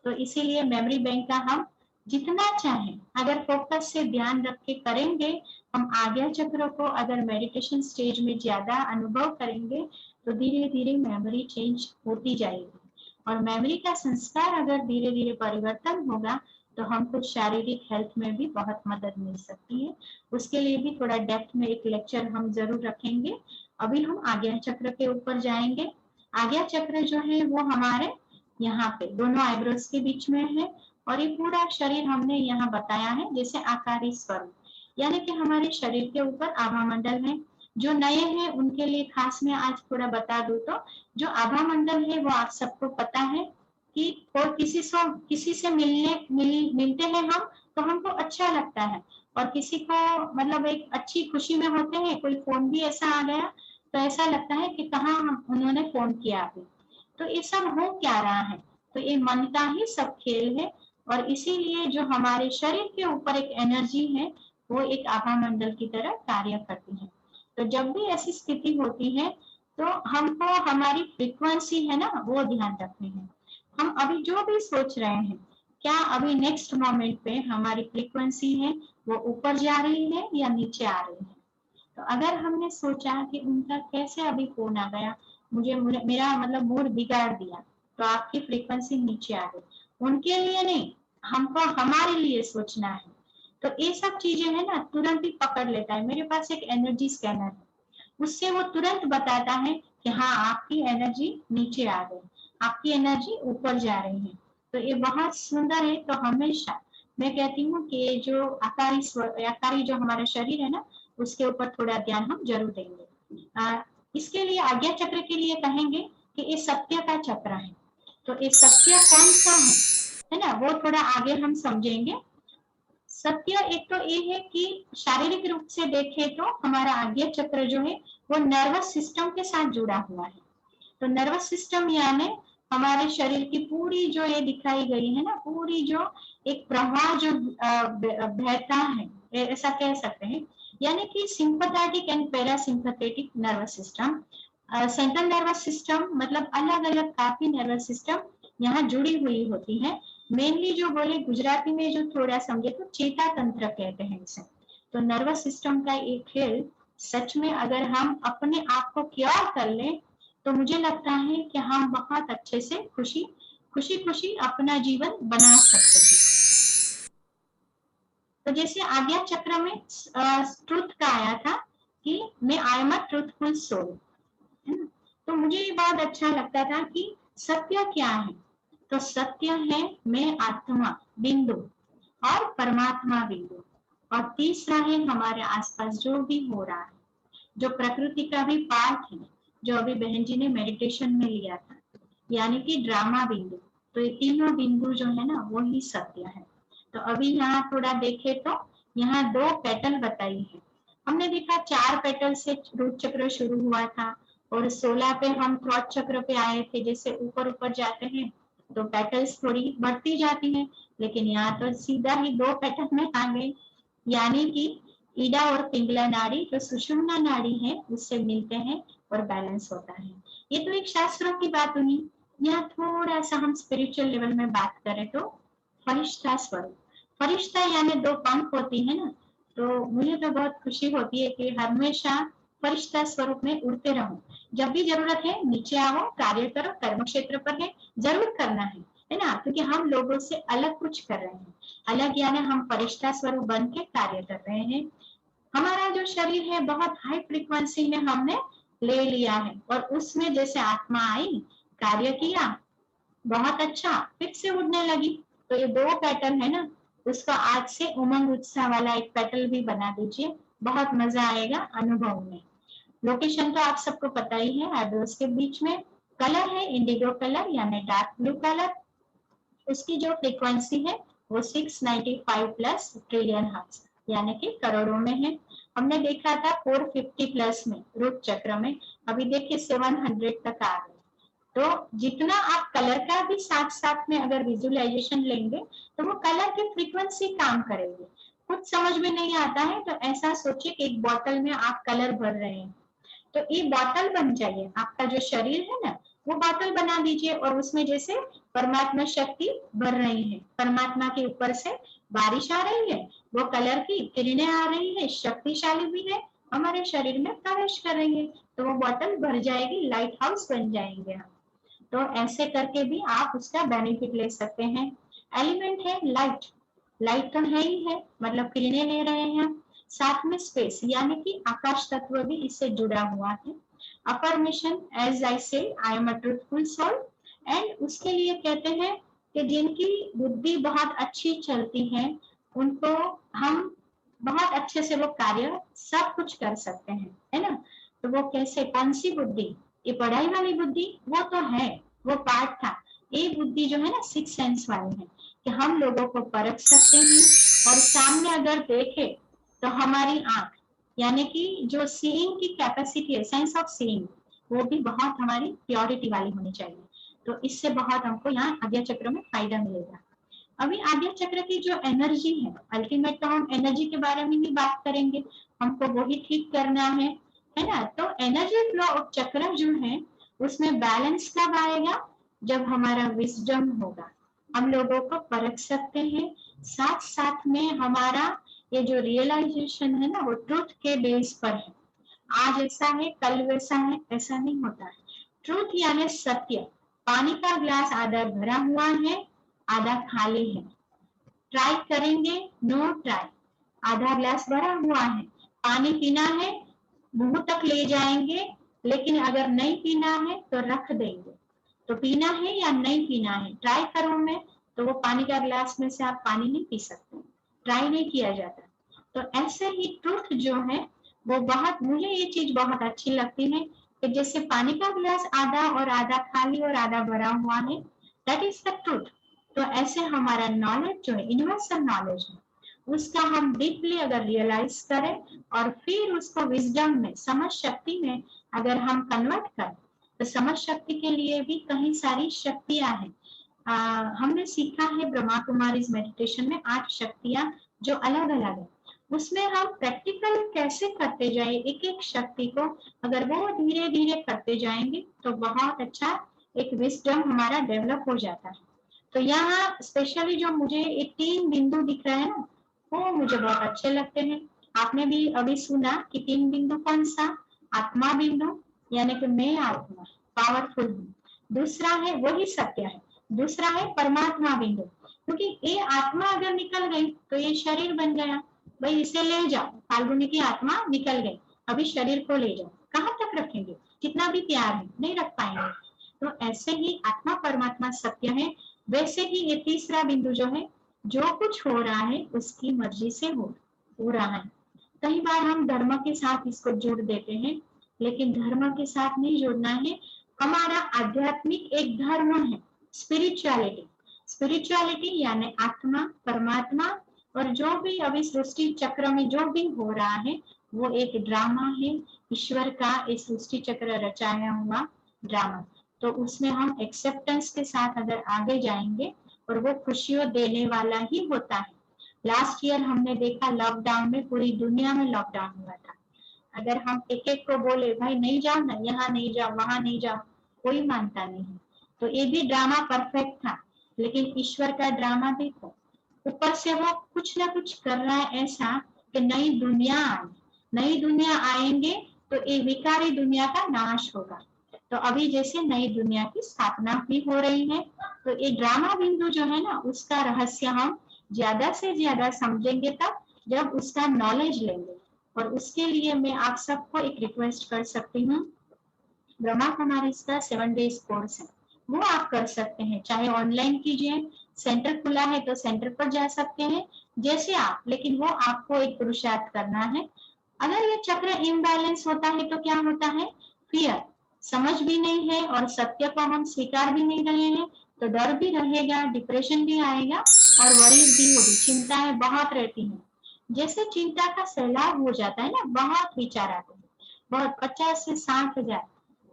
S2: तो इसीलिए मेमोरी बैंक का हम जितना चाहें अगर फोकस से ध्यान रख के करेंगे, हम आज्ञा चक्र को अगर मेडिटेशन स्टेज में ज्यादा अनुभव करेंगे तो धीरे धीरे मेमोरी चेंज होती जाएगी, और मेमोरी का संस्कार अगर धीरे धीरे परिवर्तन होगा तो हमको शारीरिक हेल्थ में भी बहुत मदद मिल सकती है। उसके लिए भी थोड़ा डेप्थ में एक लेक्चर हम जरूर रखेंगे। अभी हम आज्ञा चक्र के ऊपर जाएंगे। आज्ञा चक्र जो है वो हमारे यहाँ पे दोनों आईब्रोज के बीच में है, और ये पूरा शरीर हमने यहाँ बताया है जैसे आकारी स्वरूप, यानी कि हमारे शरीर के ऊपर आभा मंडल है। जो नए हैं उनके लिए खास मैं आज थोड़ा बता दूं तो जो आभा मंडल है वो आप सबको पता है कि और किसी से मिलते हैं हम तो हमको अच्छा लगता है, और किसी को मतलब एक अच्छी खुशी में होते हैं, कोई फोन भी ऐसा आ गया तो ऐसा लगता है कि कहाँ उन्होंने फोन किया अभी। तो ये सब हो क्या रहा है, तो ये मन का ही सब खेल है, और इसीलिए जो हमारे शरीर के ऊपर एक एनर्जी है वो एक आभा मंडल की तरह कार्य करती है। तो जब भी ऐसी स्थिति होती है तो हमको हमारी फ्रीक्वेंसी है ना वो ध्यान रखनी है। हम अभी जो भी सोच रहे हैं, क्या अभी नेक्स्ट मोमेंट पे हमारी फ्रीक्वेंसी है वो ऊपर जा रही है या नीचे आ रही है। तो अगर हमने सोचा कि उनका कैसे अभी फोन आ गया, मेरा मतलब मूड बिगाड़ दिया, तो आपकी फ्रीक्वेंसी नीचे आ गई। उनके लिए नहीं, हमको हमारे लिए सोचना है। तो ये सब चीजें है ना तुरंत ही पकड़ लेता है। मेरे पास एक एनर्जी स्कैनर है, उससे वो तुरंत बताता है कि हाँ आपकी एनर्जी नीचे आ गई, आपकी एनर्जी ऊपर जा रही है। तो ये बहुत सुंदर है। तो हमेशा मैं कहती हूँ कि जो आकारी जो हमारा शरीर है ना, उसके ऊपर थोड़ा ध्यान हम जरूर देंगे। इसके लिए आज्ञा चक्र के लिए कहेंगे कि ये सत्य का चक्र है। तो ये सत्य कौन सा है ना, वो थोड़ा आगे हम समझेंगे। सत्य एक तो ये है कि शारीरिक रूप से देखें तो हमारा आज्ञा चक्र जो है वो नर्वस सिस्टम के साथ जुड़ा हुआ है। तो नर्वस सिस्टम यानी हमारे शरीर की पूरी जो ये दिखाई गई है ना, पूरी जो एक प्रवाह जो बहता है, ऐसा कह सकते हैं। यानी कि sympathetic and parasympathetic nervous system, central nervous system, मतलब अलग अलग काफी नर्वस सिस्टम यहाँ जुड़ी हुई होती है। मेनली जो बोले गुजराती में जो थोड़ा समझे तो चेता तंत्र कहते हैं इसे। तो नर्वस सिस्टम का एक खेल सच में अगर हम अपने आप को क्योर कर लें तो मुझे लगता है कि हम बहुत अच्छे से खुशी खुशी अपना जीवन बना सकते हैं। तो जैसे आज्ञा चक्र में ट्रुथ का आया था कि मैं I am a truthful soul, है ना। तो मुझे ये बहुत अच्छा लगता था कि सत्य क्या है। तो सत्य है मैं आत्मा बिंदु और परमात्मा बिंदु, और तीसरा है हमारे आसपास जो भी हो रहा है, जो प्रकृति का भी पार्ट है, जो अभी बहन जी ने मेडिटेशन में लिया था, यानी कि ड्रामा बिंदु। तो ये तीनों बिंदु जो है ना वो ही सत्य है। तो अभी यहाँ थोड़ा देखे तो यहाँ 2 पेटल बताई है। हमने देखा 4 पेटल से रूट चक्र शुरू हुआ था और 16 पे हम थ्रॉट चक्र पे आए थे। जैसे ऊपर ऊपर जाते हैं तो पेटल्स थोड़ी बढ़ती जाती हैं, लेकिन यहाँ तो सीधा ही 2 पेटल में आ गए, यानी कि ईडा और पिंगला नाड़ी जो सुषुम्ना नाड़ी है उससे मिलते हैं और बैलेंस होता है। ये तो एक शास्त्रों की बात हुई। यहाँ थोड़ा सा हम स्पिरिचुअल लेवल में बात करें तो फरिश्ता स्वरूप, फरिश्ता यानी 2 पंख होती है ना। तो मुझे तो बहुत खुशी होती है कि हमेशा फरिश्ता स्वरूप में उड़ते रहो। जब भी जरूरत है नीचे आओ, कार्य करो, कर्म क्षेत्र पर है जरूर करना है ना, क्योंकि हम लोगों से अलग कुछ कर रहे हैं। अलग यानी हम फरिश्ता स्वरूप बन के कार्य कर रहे हैं। हमारा जो शरीर है बहुत हाई फ्रीक्वेंसी में हमने ले लिया है और उसमें जैसे आत्मा आई, कार्य किया, बहुत अच्छा, फिर से उड़ने लगी। तो ये 2 पैटर्न है ना, उसका आज से उमंग उत्साह वाला एक पैटर्न भी बना दीजिए, बहुत मजा आएगा अनुभव में। लोकेशन तो आप सबको पता ही है, आईब्रोज के बीच में। कलर है इंडिगो कलर यानी डार्क ब्लू कलर। उसकी जो फ्रीक्वेंसी है वो 695 प्लस ट्रिलियन हर्ट्ज यानी कि करोड़ों में है। हमने देखा था 450 प्लस में रूट चक्र में, अभी देखिए 700 तक आ गए। तो जितना आप कलर का भी साथ साथ में अगर विजुअलाइजेशन लेंगे तो वो कलर की फ्रीक्वेंसी काम करेगी। कुछ समझ में नहीं आता है तो ऐसा सोचिए कि एक बोतल में आप कलर भर रहे हैं, तो ये बोतल बन जाइए। आपका जो शरीर है ना वो बोतल बना दीजिए और उसमें जैसे परमात्मा शक्ति भर रही है, परमात्मा के ऊपर से बारिश आ रही है, वो कलर की किरणें आ रही है, शक्तिशाली भी है, हमारे शरीर में प्रवेश कर रही है, तो वो बोतल भर जाएगी, लाइट हाउस बन जाएंगे हम। तो ऐसे करके भी आप उसका बेनिफिट ले सकते हैं। एलिमेंट है लाइट, लाइट तो है ही है, मतलब किरणें ले रहे हैं। साथ में स्पेस यानी कि आकाश तत्व भी इससे जुड़ा हुआ है। Affirmation as I say I am a truthful soul, and उसके लिए कहते हैं कि जिनकी बुद्धि बहुत अच्छी चलती है उनको हम बहुत अच्छे से वो कार्य सब कुछ कर सकते हैं, है ना। तो वो कैसे, कौन सी बुद्धि, ये पढ़ाई वाली बुद्धि वो तो है, वो पार्ट था। ये बुद्धि जो है ना 6 सेंस वाली है कि हम लोगों को परख सकते हैं और सामने अगर देखे तो हमारी आंख यानी कि जो सीइंग की कैपेसिटी है, सेंस ऑफ सीइंग, वो भी बहुत हमारी प्योरिटी वाली होनी चाहिए। तो इससे बहुत हमको यहाँ आज्ञा चक्र में फायदा मिलेगा। अभी आज्ञा चक्र की जो एनर्जी है, अल्टीमेट तो हम एनर्जी के बारे में ही बात करेंगे, हमको वही ठीक करना है। है ना। तो एनर्जी फ्लो ऑफ चक्र जो है उसमें बैलेंस कब आएगा, जब हमारा विजडम होगा, हम लोगों को परख सकते हैं, साथ साथ में हमारा ये जो रियलाइजेशन है ना वो ट्रूथ के बेस पर है। आज ऐसा है कल वैसा है, ऐसा नहीं होता है। ट्रूथ यानी सत्य। पानी का ग्लास आधा भरा हुआ है, आधा खाली है। ट्राई करेंगे, नो ट्राई। आधा ग्लास भरा हुआ है, पानी पीना है, मुंह तक ले जाएंगे, लेकिन अगर नहीं पीना है तो रख देंगे। तो पीना है या नहीं पीना है, ट्राई करूं मैं तो वो पानी का ग्लास में से आप पानी नहीं पी सकते, ट्राई नहीं किया जाता। तो ऐसे ही ट्रूथ जो है वो बहुत, मुझे ये चीज बहुत अच्छी लगती है कि जैसे पानी का गिलास आधा और आधा खाली और आधा भरा हुआ है, दैट इज द ट्रूथ। तो ऐसे हमारा नॉलेज जो है, यूनिवर्सल नॉलेज है, उसका हम डीपली अगर रियलाइज करें और फिर उसको विजडम में, समझ शक्ति में अगर हम कन्वर्ट करें, तो समझ शक्ति के लिए भी कई सारी शक्तियां हैं। हमने सीखा है ब्रह्मा कुमारी मेडिटेशन में 8 शक्तियां जो अलग अलग है, उसमें हम प्रैक्टिकल कैसे करते जाए एक एक शक्ति को, अगर वो धीरे धीरे करते जाएंगे तो बहुत अच्छा एक विजडम हमारा डेवलप हो जाता है। तो यहाँ स्पेशली जो मुझे ये 3 बिंदु दिख रहे हैं ना, वो मुझे बहुत अच्छे लगते हैं। आपने भी अभी सुना कि 3 बिंदु कौन सा, आत्मा बिंदु यानी कि मैं आत्मा पावरफुल हूँ, दूसरा है वही सत्य है, दूसरा है परमात्मा बिंदु, क्योंकि ये आत्मा अगर निकल गई तो ये शरीर बन गया, भाई इसे ले जाओ, फाल्गुनी की आत्मा निकल गई, अभी शरीर को ले जाओ, कहाँ तक रखेंगे, कितना भी प्यार है नहीं रख पाएंगे। तो ऐसे ही आत्मा परमात्मा सत्य है, वैसे ही ये तीसरा बिंदु जो है, जो कुछ हो रहा है उसकी मर्जी से हो रहा है। कई बार हम धर्म के साथ इसको जोड़ देते हैं, लेकिन धर्म के साथ नहीं जोड़ना है। हमारा आध्यात्मिक एक धर्म है, स्पिरिचुअलिटी। स्पिरिचुअलिटी यानी आत्मा परमात्मा, और जो भी अभी सृष्टि चक्र में जो भी हो रहा है वो एक ड्रामा है, ईश्वर का इस सृष्टि चक्र रचाया हुआ ड्रामा। तो उसमें हम एक्सेप्टेंस के साथ अगर आगे जाएंगे और वो खुशियों देने वाला ही होता है। लास्ट ईयर हमने देखा लॉकडाउन में पूरी दुनिया में लॉकडाउन हुआ था, अगर हम एक एक को बोले भाई नहीं जाओ ना, यहाँ नहीं जाओ वहां नहीं जाओ, कोई मानता नहीं। तो ये भी ड्रामा परफेक्ट था, लेकिन ईश्वर का ड्रामा देखो, ऊपर से वो कुछ ना कुछ कर रहा है ऐसा कि नई दुनिया आए, नई दुनिया आएंगे तो ये विकारी दुनिया का नाश होगा। तो अभी जैसे नई दुनिया की स्थापना भी हो रही है, तो ये ड्रामा बिंदु जो है ना उसका रहस्य हम ज्यादा से ज्यादा समझेंगे तब जब उसका नॉलेज लेंगे। और उसके लिए मैं आप सबको एक रिक्वेस्ट कर सकती हूँ, ब्रह्मा कुमारी का 7 डेज कोर्स है, वो आप कर सकते हैं, चाहे ऑनलाइन कीजिए, सेंटर खुला है तो सेंटर पर जा सकते हैं, जैसे आप, लेकिन वो आपको एक पुरुषार्थ करना है। अगर ये चक्र इम्बैलेंस होता है तो क्या होता है, फियर, समझ भी नहीं है और सत्य को हम स्वीकार भी नहीं रहे हैं, तो डर भी रहेगा, डिप्रेशन भी आएगा और वरीज भी होगी, चिंताएं बहुत रहती हैं। जैसे चिंता का सैलाब हो जाता है ना, बहुत विचार आते हैं, बहुत 50 से 60 हजार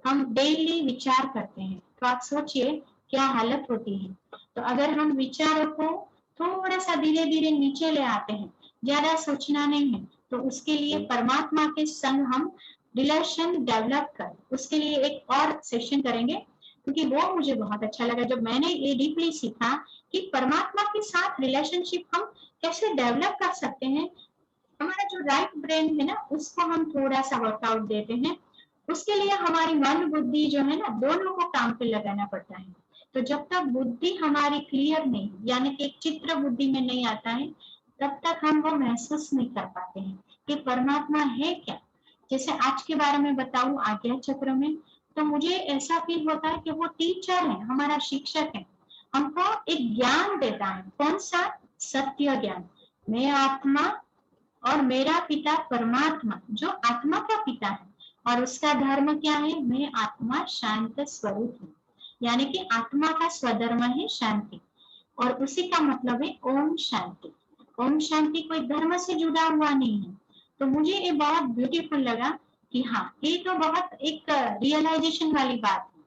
S2: हम डेली विचार करते हैं, तो आप सोचिए क्या हालत होती है। तो अगर हम विचारों को थोड़ा सा धीरे धीरे नीचे ले आते हैं, ज्यादा सोचना नहीं है, तो उसके लिए परमात्मा के संग हम रिलेशन डेवलप कर, उसके लिए एक और सेशन करेंगे, क्योंकि वो मुझे बहुत अच्छा लगा जब मैंने ये डीपली सीखा कि परमात्मा के साथ रिलेशनशिप हम कैसे डेवलप कर सकते हैं। हमारा जो राइट ब्रेन है ना उसको हम थोड़ा सा वर्कआउट देते हैं, उसके लिए हमारी मन बुद्धि जो है ना दोनों को काम पे लगाना पड़ता है। तो जब तक बुद्धि हमारी क्लियर नहीं, यानी कि एक चित्र बुद्धि में नहीं आता है, तब तक हम वो महसूस नहीं कर पाते हैं कि परमात्मा है क्या। जैसे आज के बारे में बताऊं आज्ञा चक्र में, तो मुझे ऐसा फील होता है कि वो टीचर है, हमारा शिक्षक है, हमको एक ज्ञान देता है। कौन सा, सत्य ज्ञान, मैं आत्मा और मेरा पिता परमात्मा जो आत्मा का पिता है, और उसका धर्म क्या है, मैं आत्मा शांत स्वरूप हूँ, यानी कि आत्मा का स्वधर्म है शांति, और उसी का मतलब है ओम शांति। ओम शांति कोई धर्म से जुड़ा हुआ नहीं है। तो मुझे ये बहुत ब्यूटीफुल लगा कि हाँ ये तो बहुत एक रियलाइजेशन वाली बात है।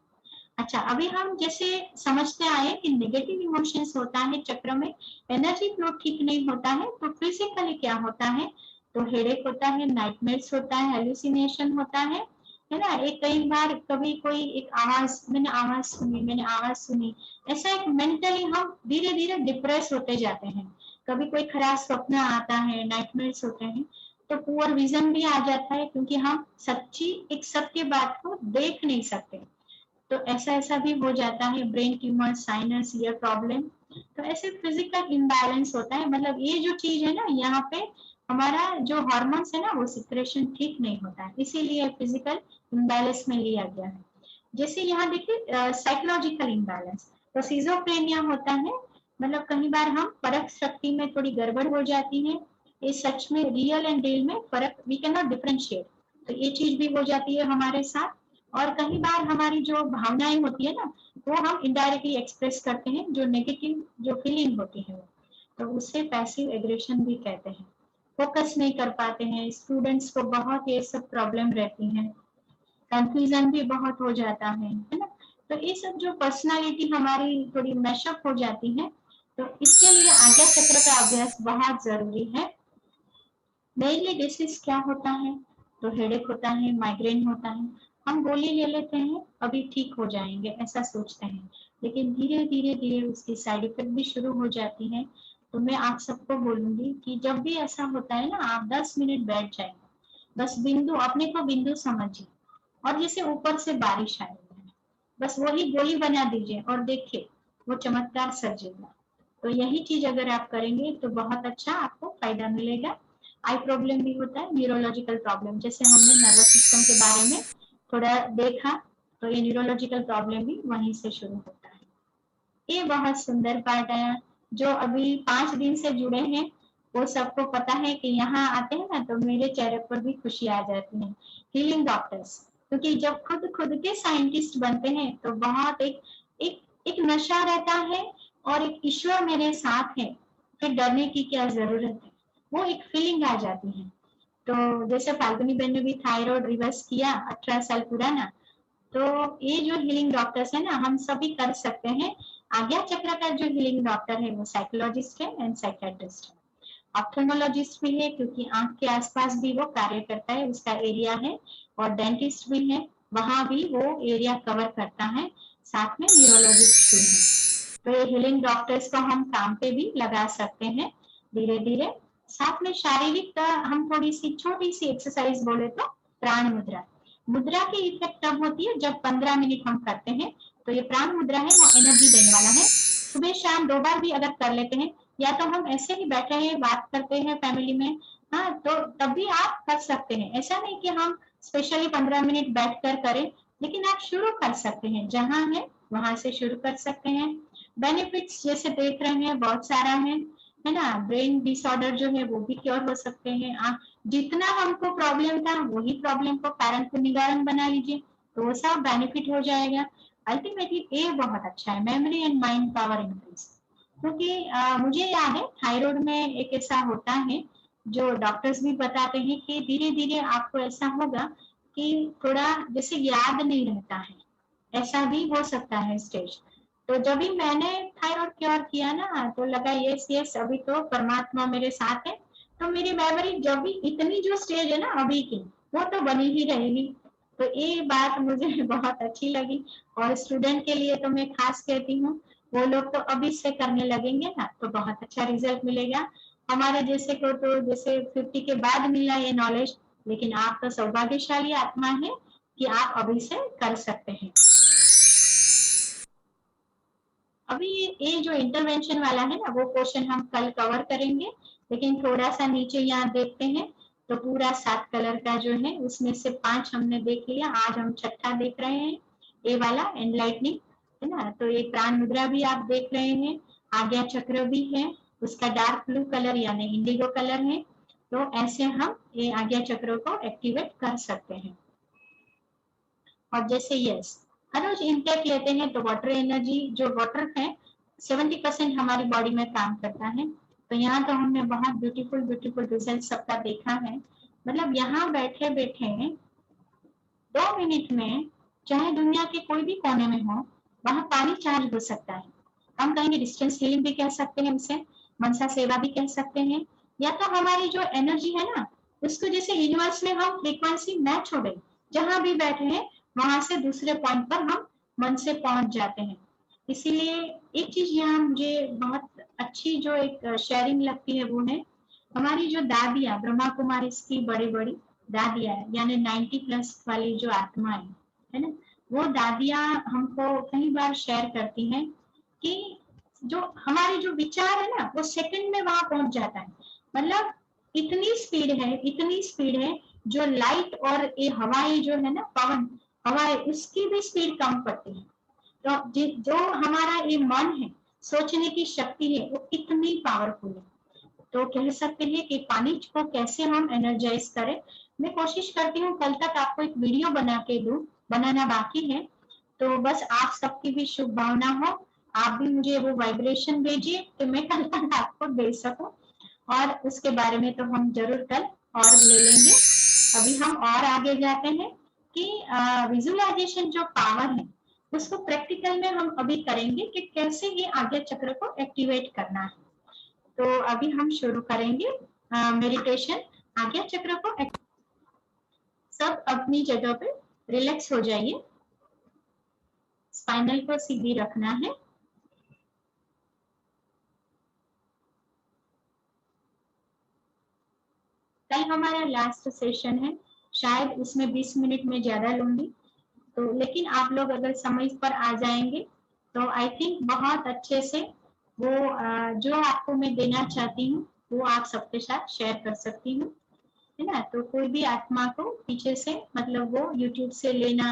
S2: अच्छा, अभी हम जैसे समझते आए कि नेगेटिव इमोशंस होता है चक्र में, एनर्जी फ्लो ठीक नहीं होता है, तो फिजिकली क्या होता है, तो हेडेक होता है, नाइटमेयर्स होता है, हेलुसिनेशन होता है ना। एक कई बार कभी कोई एक आवाज, मैंने आवाज सुनी, ऐसा एक मेंटली हम धीरे धीरे डिप्रेस होते जाते हैं। कभी कोई खराब स्वप्न आता है, नाइटमेयर्स होते हैं, तो पुअर विजन भी आ जाता है, क्योंकि हम सच्ची एक सत्य बात को देख नहीं सकते। तो ऐसा भी हो जाता है, brain tumour, sinus, year problem. तो ऐसे फिजिकल इम्बैलेंस होता है, मतलब ये जो चीज है ना, यहाँ पे हमारा जो हार्मोन्स है ना, वो सिक्रेशन ठीक नहीं होता है, इसीलिए फिजिकल इम्बैलेंस में लिया गया है। जैसे यहाँ देखिए साइकोलॉजिकल इम्बैलेंस, तो सिजोफ्रेनिया होता है, मतलब कई बार हम परख शक्ति में थोड़ी गड़बड़ हो जाती है। ये सच में रियल एंड रियल में फर्क वी कैन नॉट डिफरेंशिएट, तो ये चीज भी हो जाती है हमारे साथ। और कई बार हमारी जो भावनाएं होती है ना, वो हम इनडायरेक्टली एक्सप्रेस करते हैं, जो नेगेटिव जो फीलिंग होती है, तो उससे पैसिव एग्रेशन भी कहते हैं। फोकस नहीं कर पाते हैं, स्टूडेंट्स को बहुत ये सब प्रॉब्लम रहती है, कंफ्यूजन भी बहुत हो जाता है ना। तो ये सब जो पर्सनालिटी हमारी थोड़ी मैशअप हो जाती है, तो इसके लिए आज्ञा चक्र का अभ्यास बहुत जरूरी है। मेनली डिसीज क्या होता है, तो हेडेक होता है, माइग्रेन होता है, हम गोली ले लेते हैं, अभी ठीक हो जाएंगे ऐसा सोचते हैं, लेकिन धीरे धीरे धीरे उसकी साइड इफेक्ट भी शुरू हो जाती है। तो मैं आप सबको बोलूंगी कि जब भी ऐसा होता है ना, आप 10 मिनट बैठ जाए, बस बिंदु, अपने को बिंदु समझिए, और जैसे ऊपर से बारिश आएगी, बस वही गोली बना दीजिए और देखिए वो चमत्कार सजेगा। तो यही चीज अगर आप करेंगे तो बहुत अच्छा आपको फायदा मिलेगा। आई प्रॉब्लम भी होता है, न्यूरोलॉजिकल प्रॉब्लम, जैसे हमने नर्वस सिस्टम के बारे में थोड़ा देखा, तो ये न्यूरोलॉजिकल प्रॉब्लम भी वहीं से शुरू होता है। ये बहुत सुंदर पार्ट आया, जो अभी 5 दिन से जुड़े हैं वो सबको पता है कि यहाँ आते हैं ना, तो मेरे चेहरे पर भी खुशी आ जाती है। हीलिंग डॉक्टर्स, क्योंकि जब खुद के साइंटिस्ट बनते हैं तो बहुत एक नशा रहता है, और एक ईश्वर मेरे साथ है, फिर डरने की क्या जरूरत है, वो एक फीलिंग आ जाती है। तो जैसे फाल्गुनी बहन ने भी थायराइड रिवर्स किया 18 साल पुराना, तो ये जो हीलिंग डॉक्टर्स है ना, हम सभी कर सकते हैं। आज्ञा चक्र का जो हीलिंग डॉक्टर है वो साइकोलॉजिस्ट है एंड साइकेट्रिस्ट है, ऑप्थेल्मोलॉजिस्ट भी है, क्योंकि आंख के आसपास भी वो कार्य करता है, उसका एरिया है, और डेंटिस्ट भी है, वहां भी वो एरिया कवर करता है, साथ में न्यूरोलॉजिस्ट भी है। तो ये हीलिंग डॉक्टर्स को हम काम पे भी लगा सकते हैं धीरे धीरे। साथ में शारीरिक हम थोड़ी सी छोटी सी एक्सरसाइज बोले तो प्राण मुद्रा, मुद्रा की इफेक्ट तब होती है जब 15 मिनट हम करते हैं। तो ये प्राण मुद्रा है, वो एनर्जी देने वाला है। सुबह शाम 2 बार भी अगर कर लेते हैं, या तो हम ऐसे ही बैठे हैं बात करते हैं फैमिली में, हाँ, तो तब भी आप कर सकते हैं। ऐसा नहीं कि हम स्पेशली 15 मिनट बैठकर करें, लेकिन आप शुरू कर सकते हैं, जहां है वहां से शुरू कर सकते हैं। बेनिफिट्स जैसे देख रहे हैं बहुत सारा है ना, ब्रेन डिसऑर्डर जो है वो भी क्योर हो सकते हैं। जितना हमको प्रॉब्लम था वही प्रॉब्लम को कारण को निवारण बना लीजिए, तो वो सब बेनिफिट हो जाएगा। अल्टीमेटली ये बहुत अच्छा है, memory and mind power increase. क्योंकि मुझे याद है थायराइड में एक ऐसा होता है, जो डॉक्टर्स भी बताते हैं कि धीरे धीरे आपको ऐसा होगा कि थोड़ा जैसे याद नहीं रहता है, ऐसा भी हो सकता है स्टेज। तो जब भी मैंने थायराइड क्योर किया ना, तो लगा यस अभी तो परमात्मा मेरे साथ है, तो मेरी मेमोरी जब भी इतनी जो स्टेज है ना अभी की, वो तो बनी ही रहेगी। तो ये बात मुझे बहुत अच्छी लगी, और स्टूडेंट के लिए तो मैं खास कहती हूँ, वो लोग तो अभी से करने लगेंगे ना तो बहुत अच्छा रिजल्ट मिलेगा। हमारे जैसे को तो जैसे 50 के बाद मिला ये नॉलेज, लेकिन आप तो सौभाग्यशाली आत्मा है कि आप अभी से कर सकते हैं। अभी ये जो इंटरवेंशन वाला है ना, वो क्वेश्चन हम कल कवर करेंगे, लेकिन थोड़ा सा नीचे यहाँ देखते हैं, तो पूरा 7 कलर का जो है उसमें से 5 हमने देख लिया, आज हम छठा देख रहे हैं, ये वाला एनलाइटनिंग है ना। तो ये प्राण मुद्रा भी आप देख रहे हैं, आज्ञा चक्र भी है, उसका डार्क ब्लू कलर यानी इंडिगो कलर है। तो ऐसे हम ये आज्ञा चक्र को एक्टिवेट कर सकते हैं। और जैसे यस हर रोज इनटेक लेते हैं, तो वाटर एनर्जी जो वाटर है 70% हमारी बॉडी में काम करता है। तो यहाँ तो हमने बहुत ब्यूटीफुल रिजल्ट सबका देखा है। मतलब यहाँ बैठे बैठे 2 मिनट में चाहे दुनिया के कोई भी कोने में हो, वहां पानी चार्ज हो सकता है। हम कहेंगे डिस्टेंस हीलिंग भी कह सकते हैं, उसे मनसा सेवा भी कह सकते हैं, या तो हमारी जो एनर्जी है ना उसको जैसे यूनिवर्स में हम फ्रीक्वेंसी मैच हो गई, जहां भी बैठे हैं वहां से दूसरे पॉइंट पर हम मन से पहुंच जाते हैं। इसीलिए एक चीज यहाँ मुझे बहुत अच्छी जो एक शेयरिंग लगती है वो है हमारी जो दादियाँ ब्रह्मा कुमारी की बड़ी बड़ी दादियाँ यानी 90+ वाली जो आत्माएं है ना, वो दादियाँ हमको कई बार शेयर करती हैं कि जो हमारे जो विचार है ना वो सेकंड में वहां पहुंच जाता है। मतलब इतनी स्पीड है जो लाइट और ये हवाएं जो है ना पवन हवाएं उसकी भी स्पीड कम पड़ती है। तो जो हमारा ये मन है सोचने की शक्ति है वो कितनी पावरफुल है। तो कह सकते हैं कि पानी को कैसे हम एनर्जाइज करें। मैं कोशिश करती हूँ कल तक आपको एक वीडियो बना के दूं, बनाना बाकी है। तो बस आप सबकी भी शुभ भावना हो, आप भी मुझे वो वाइब्रेशन भेजिए तो मैं कल तक आपको दे सकूं, और उसके बारे में तो हम जरूर कल और ले लेंगे। अभी हम और आगे जाते हैं कि विजुअलाइजेशन जो पावर है उसको प्रैक्टिकल में हम अभी करेंगे कि कैसे ये आज्ञा चक्र को एक्टिवेट करना है। तो अभी हम शुरू करेंगे मेडिटेशन आज्ञा चक्र को। सब अपनी जगह पे रिलैक्स हो जाइए, स्पाइनल को सीधी रखना है। कल हमारा लास्ट सेशन है, शायद उसमें 20 मिनट में ज्यादा लूंगी, तो लेकिन आप लोग अगर समय पर आ जाएंगे तो आई थिंक बहुत अच्छे से वो जो आपको मैं देना चाहती हूँ वो आप सबके साथ शेयर कर सकती हूँ, है ना। तो कोई भी आत्मा को पीछे से मतलब वो यूट्यूब से लेना,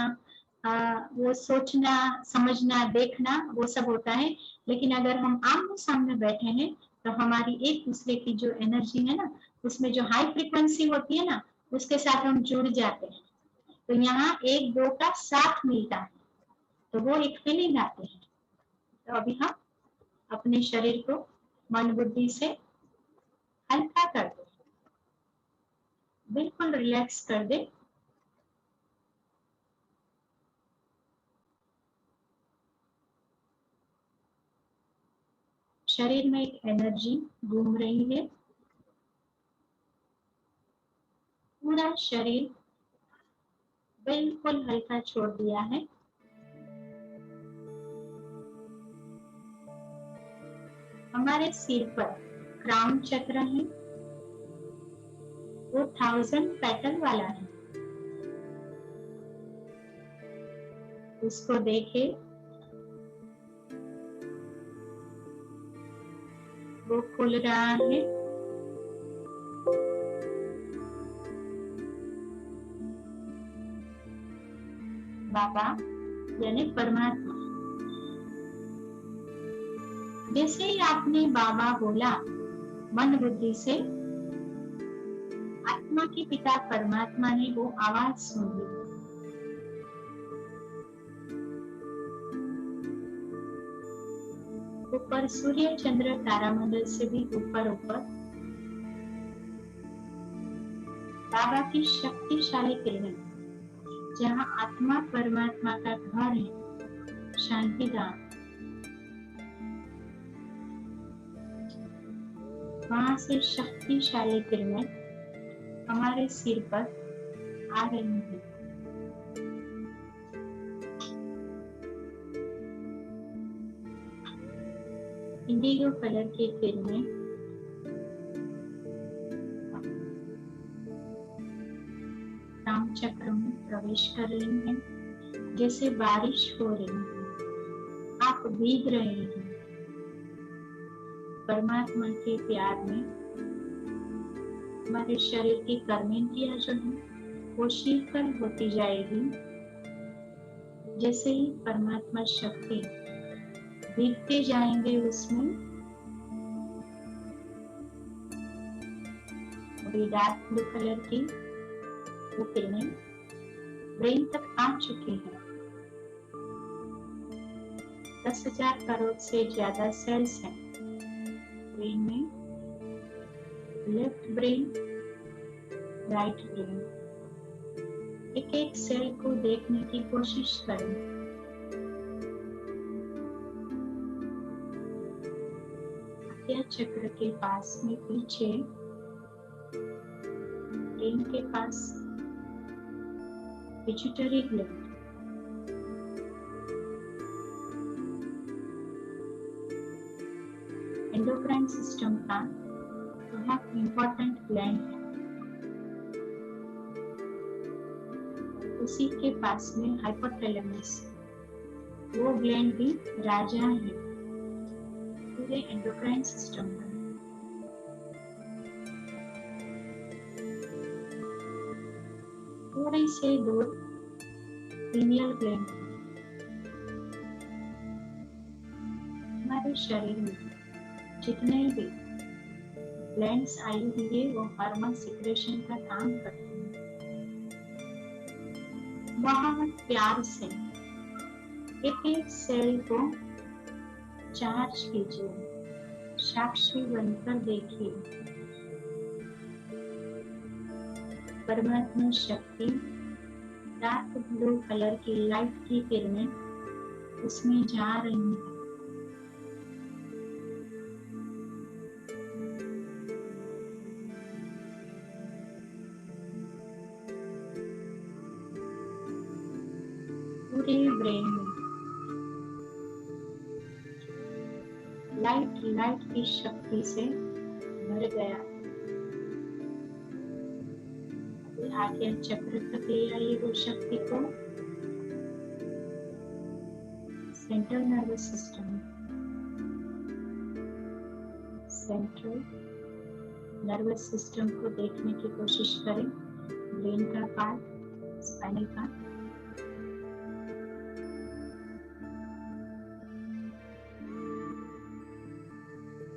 S2: वो सोचना समझना देखना वो सब होता है, लेकिन अगर हम आमने सामने बैठे हैं तो हमारी एक दूसरे की जो एनर्जी है ना उसमें जो हाई फ्रीक्वेंसी होती है ना उसके साथ हम जुड़ जाते हैं। तो यहाँ एक दो का साथ मिलता है तो वो एक फीलिंग आती है। तो अभी हम अपने शरीर को मन बुद्धि से हल्का कर दे, बिल्कुल रिलैक्स कर दे। शरीर में एक एनर्जी घूम रही है, पूरा शरीर बिल्कुल हल्का छोड़ दिया है। हमारे सिर पर क्राउन चक्र है, वो 1000 पेटल वाला है। उसको देखे, वो खुल रहा है। बाबा यानी परमात्मा, जैसे ही आपने बाबा बोला मन बुद्धि से आत्मा के पिता परमात्मा ने वो आवाज सुन ली। ऊपर सूर्य चंद्र तारामंडल से भी ऊपर बाबा की शक्तिशाली किरण, जहाँ आत्मा परमात्मा का घर है, शांति धाम, वहां से शक्तिशाली किरणें हमारे सिर पर आ रही है। इंडिगो कलर की किरणें क्राउन चक्र में प्रवेश कर रही हैं, जैसे बारिश हो रही है, आप भीग रहे हैं परमात्मा के प्यार में। हमारे शरीर की कर्मेंद्रियां जो है वो शीतल होती जाएगी, जैसे ही परमात्मा शक्ति भीगते जाएंगे उसमें। डार्क ब्लू कलर की वो किरणें ब्रेन तक आ चुकी है। 10,000 करोड़ से ज्यादा सेल्स हैं ब्रेन में, लेफ्ट ब्रेन राइट ब्रेन। एक एक सेल को देखने की कोशिश करें। आज्ञा चक्र के पास में पीछे ब्रेन के पास पिट्यूटरी ग्लैंड, एंडोक्राइन सिस्टम का बहुत इंपॉर्टेंट ग्लैंड है। उसी के पास में हाइपोथैलेमस, वो ग्लैंड भी राजा है पूरे एंडोक्राइन सिस्टम का। थोड़ी से दूर पीनियल ग्लैंड। हमारे शरीर में जितने भी ग्लैंड्स आई हुई है वो हार्मोन सिक्रेशन का काम करते हैं। बहुत प्यार से एक एक सेल को चार्ज कीजिए, साक्षी बनकर देखिए। परमात्मा शक्ति डार्क ब्लू कलर की लाइट की किरणें उसमें जा रही हैं। पूरे ब्रेन में लाइट की शक्ति से भर गया। आज्ञा चक्र तक ले आइए वो शक्ति को। Central nervous system, central nervous system को देखने की कोशिश करें। ब्रेन का पार्ट, स्पाइनल पार्ट,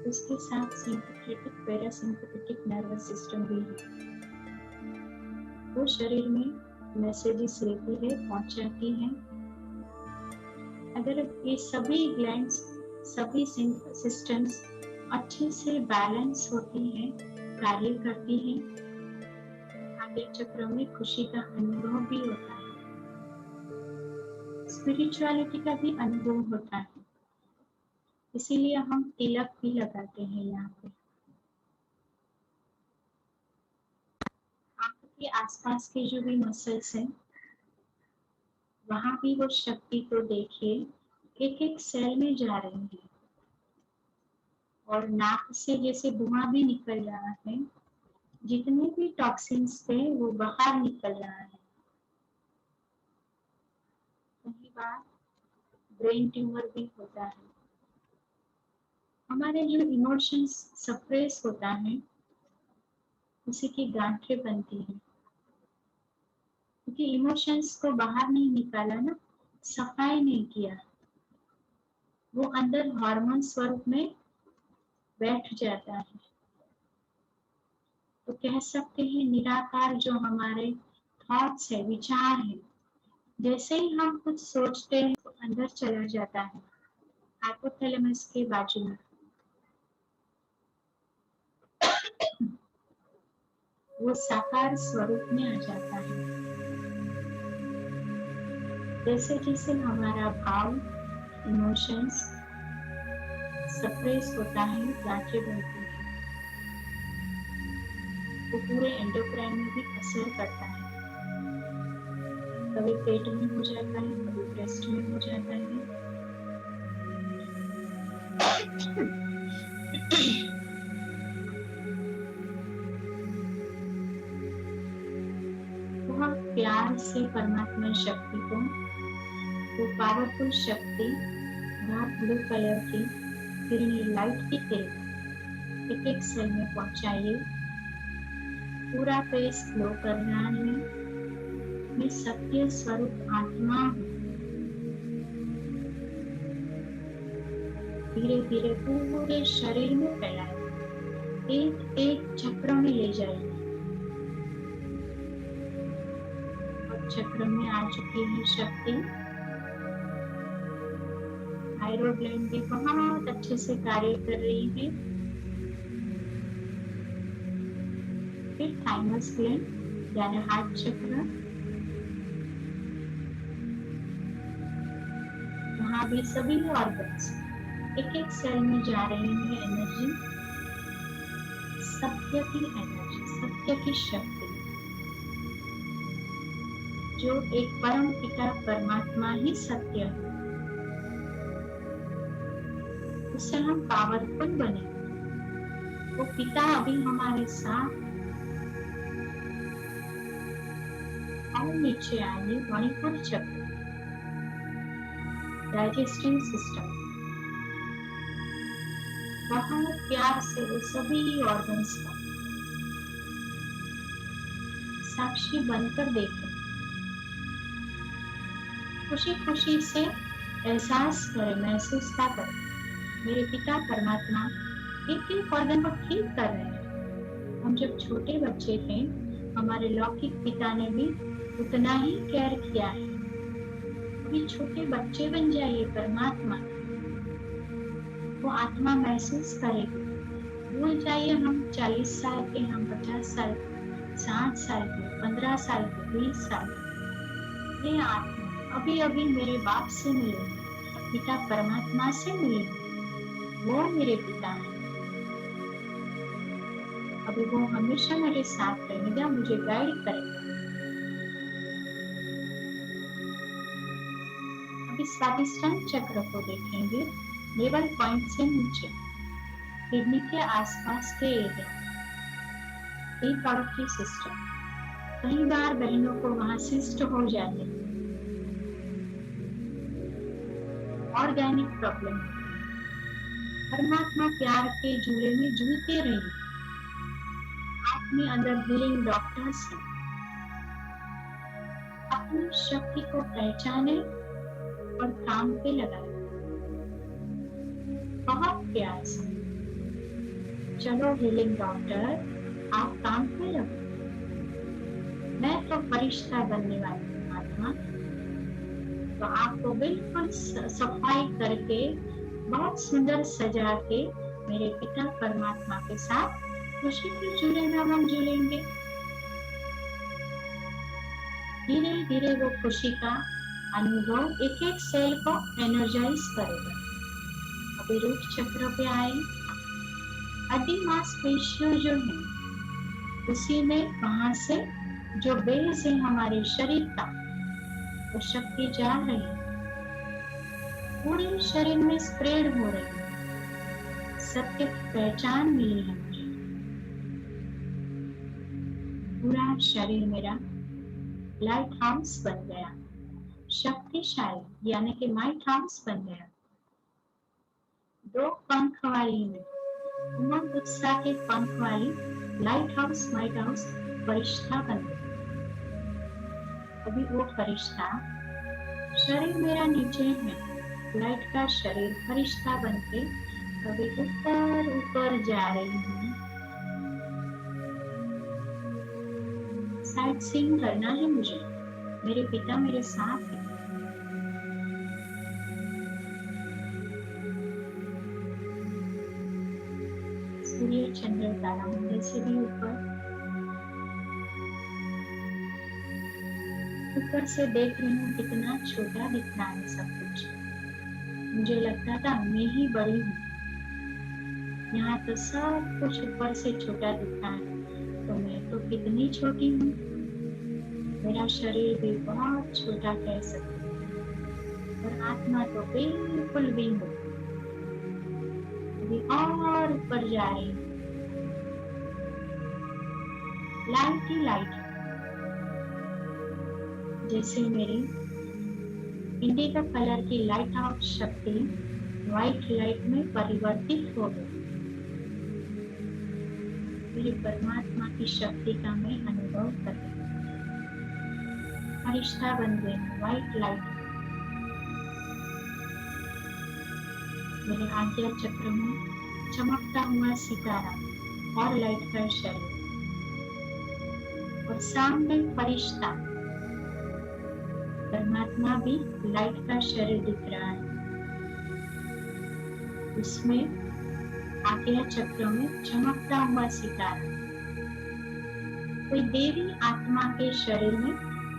S2: उसके साथ सिंपैथेटिक पैरासिम्पैथेटिक नर्वस सिस्टम भी है। वो शरीर में मैसेजेस लेती है, पहुंचाती है। अगर ये सभी ग्लैंड्स, सभी सिस्टम्स अच्छे से बैलेंस होती हैं, कार्य करती हैं, आज्ञा चक्र में खुशी का अनुभव भी होता है, स्पिरिचुअलिटी का भी अनुभव होता है। इसीलिए हम तिलक भी लगाते हैं यहाँ पे। आंख के आसपास के जो भी मसल्स हैं, वहां भी वो शक्ति को देखिए, एक एक सेल में जा रही है। और नाक से जैसे धुआं भी निकल रहा है, जितने भी टॉक्सिन्स थे वो बाहर निकल रहा है। कई बार ब्रेन ट्यूमर भी होता है। हमारे जो इमोशंस सप्रेस होता है, उसी की गांठें बनती है, क्योंकि इमोशंस को बाहर नहीं निकाला ना, सफाई नहीं किया, वो अंदर हार्मोन स्वरूप में बैठ जाता है। तो कह सकते हैं निराकार जो हमारे थॉट्स है, विचार है, जैसे ही हम कुछ सोचते हैं तो अंदर चला जाता है, हाइपोथैलेमस के बाजू में। वो साकार स्वरूप में आ जाता है। जैसे जैसे हमारा भाव, इमोशंस सप्रेस होता है, गांठें बनती है, वो पूरे एंडोक्राइन में भी असर करता है। कभी पेट में हो जाता है, कभी ब्रेस्ट में हो जाता है। बहुत प्यार से परमात्मा शक्ति को, वो पावरफुल शक्ति डार्क ब्लू कलर की किरणें, लाइट की किरण एक एक सेल में पहुंचाइए। पूरा फेस ग्लो कर रहा है। मैं सत्य स्वरूप आत्मा हूँ। धीरे धीरे पूरे शरीर में फैलाए, एक एक चक्र में ले जाइए। और चक्र में आ चुकी है शक्ति। थायराइड ग्लैंड भी बहुत अच्छे से कार्य कर रही है। फिर थाइमस ग्लैंड यानी हार्ट चक्र, वहां भी सभी ऑर्गन्स एक एक सेल में जा रही है एनर्जी, सत्य की एनर्जी, सत्य की शक्ति। जो एक परम पिता परमात्मा ही सत्य है, उससे हम पावरफुल बने। वो पिता अभी हमारे साथ। और नीचे आइए, मणिपुर चक्र, डाइजेस्टिव सिस्टम। बहुत प्यार से वो सभी ऑर्गन्स का साक्षी बनकर देखें। खुशी खुशी से एहसास करें, महसूस करें, मेरे पिता परमात्मा एक एक ऑर्गन को ठीक कर रहे हैं। हम जब छोटे बच्चे थे, हमारे लौकिक पिता ने भी उतना ही केयर किया है। अभी छोटे बच्चे बन जाइए परमात्मा, वो आत्मा महसूस करेगी। भूल जाइए हम 40 साल के, हम 50 साल के, 60 साल के, 15 साल के, 20 साल के। ये आत्मा अभी अभी मेरे बाप से मिले, पिता परमात्मा से मिले, वो मेरे पिता है। अभी वो हमेशा मेरे साथ रहेगा, मुझे गाइड करेगा। अभी स्वादिष्टान चक्र को देखेंगे, लेवल पॉइंट से नीचे, किडनी के आसपास के एरिया, रिप्रोडक्टिव सिस्टम। कई बार बहनों को वहां सिस्ट हो जाते, ऑर्गेनिक प्रॉब्लम। परमात्मा प्यार के झूले में झूलते रहिए। आप में अंदर हीलिंग डॉक्टर्स हैं। अपनी शक्ति को पहचाने और काम पे लगाए, बहुत प्यार से। चलो हीलिंग डॉक्टर, आप काम पे लगो। मैं तो फरिश्ता बनने वाली हूँ आत्मा, तो आपको बिल्कुल सफाई करके, बहुत सुंदर सजा के मेरे पिता परमात्मा के साथ खुशी के झूले में हम झूलेंगे। धीरे धीरे वो खुशी का अनुभव एक एक सेल को एनर्जाइज करेगा। अभी रूट चक्र पे आए, हड्डी मांसपेशियों जो है, उसी में वहां से जो बेस है हमारे शरीर का, वो शक्ति जा रही है, पूरे शरीर में स्प्रेड हो रही है। सत्य की पहचान मिली है मुझे। पूरा शरीर मेरा लाइट हाउस बन गया, शक्तिशाली यानी कि माइट हाउस बन गया। 2 पंख वाली में, उमंग उत्साह के पंख वाली लाइट हाउस, माइट हाउस फरिश्ता बन गया। अभी वो फरिश्ता, शरीर मेरा नीचे है, लाइट का शरीर फरिश्ता बन के अभी ऊपर ऊपर जा रही हूँ। साइट सीइंग करना है मुझे, मेरे पिता मेरे साथ है। सूर्य चंद्र तारा से भी ऊपर से देख रही हूँ, कितना छोटा दिख रहा है सब कुछ। मुझे लगता था मैं ही बड़ी हूँ, यहाँ तो सब कुछ ऊपर से छोटा दिख रहा है, तो मैं तो कितनी छोटी हूँ। मेरा शरीर भी बहुत छोटा कह सकते हैं, और आत्मा तो बिल्कुल भी नहीं। अभी और ऊपर जा रही हूँ, लाइट ही लाइट, जैसे मेरी इंडिका कलर की लाइट आउट शक्ति व्हाइट लाइट में परिवर्तित हो गई। मेरी परमात्मा की शक्ति का मैं अनुभव कर रही हूँ। फरिश्ता बन गई व्हाइट लाइट। मेरे आज्ञा चक्र में चमकता हुआ सितारा और लाइट का शरीर, और सामने फरिश्ता परमात्मा भी लाइट का शरीर दिख रहा है। उसमें आज्ञा चक्र में चमकता हुआ सितारा, कोई देवी आत्मा के शरीर में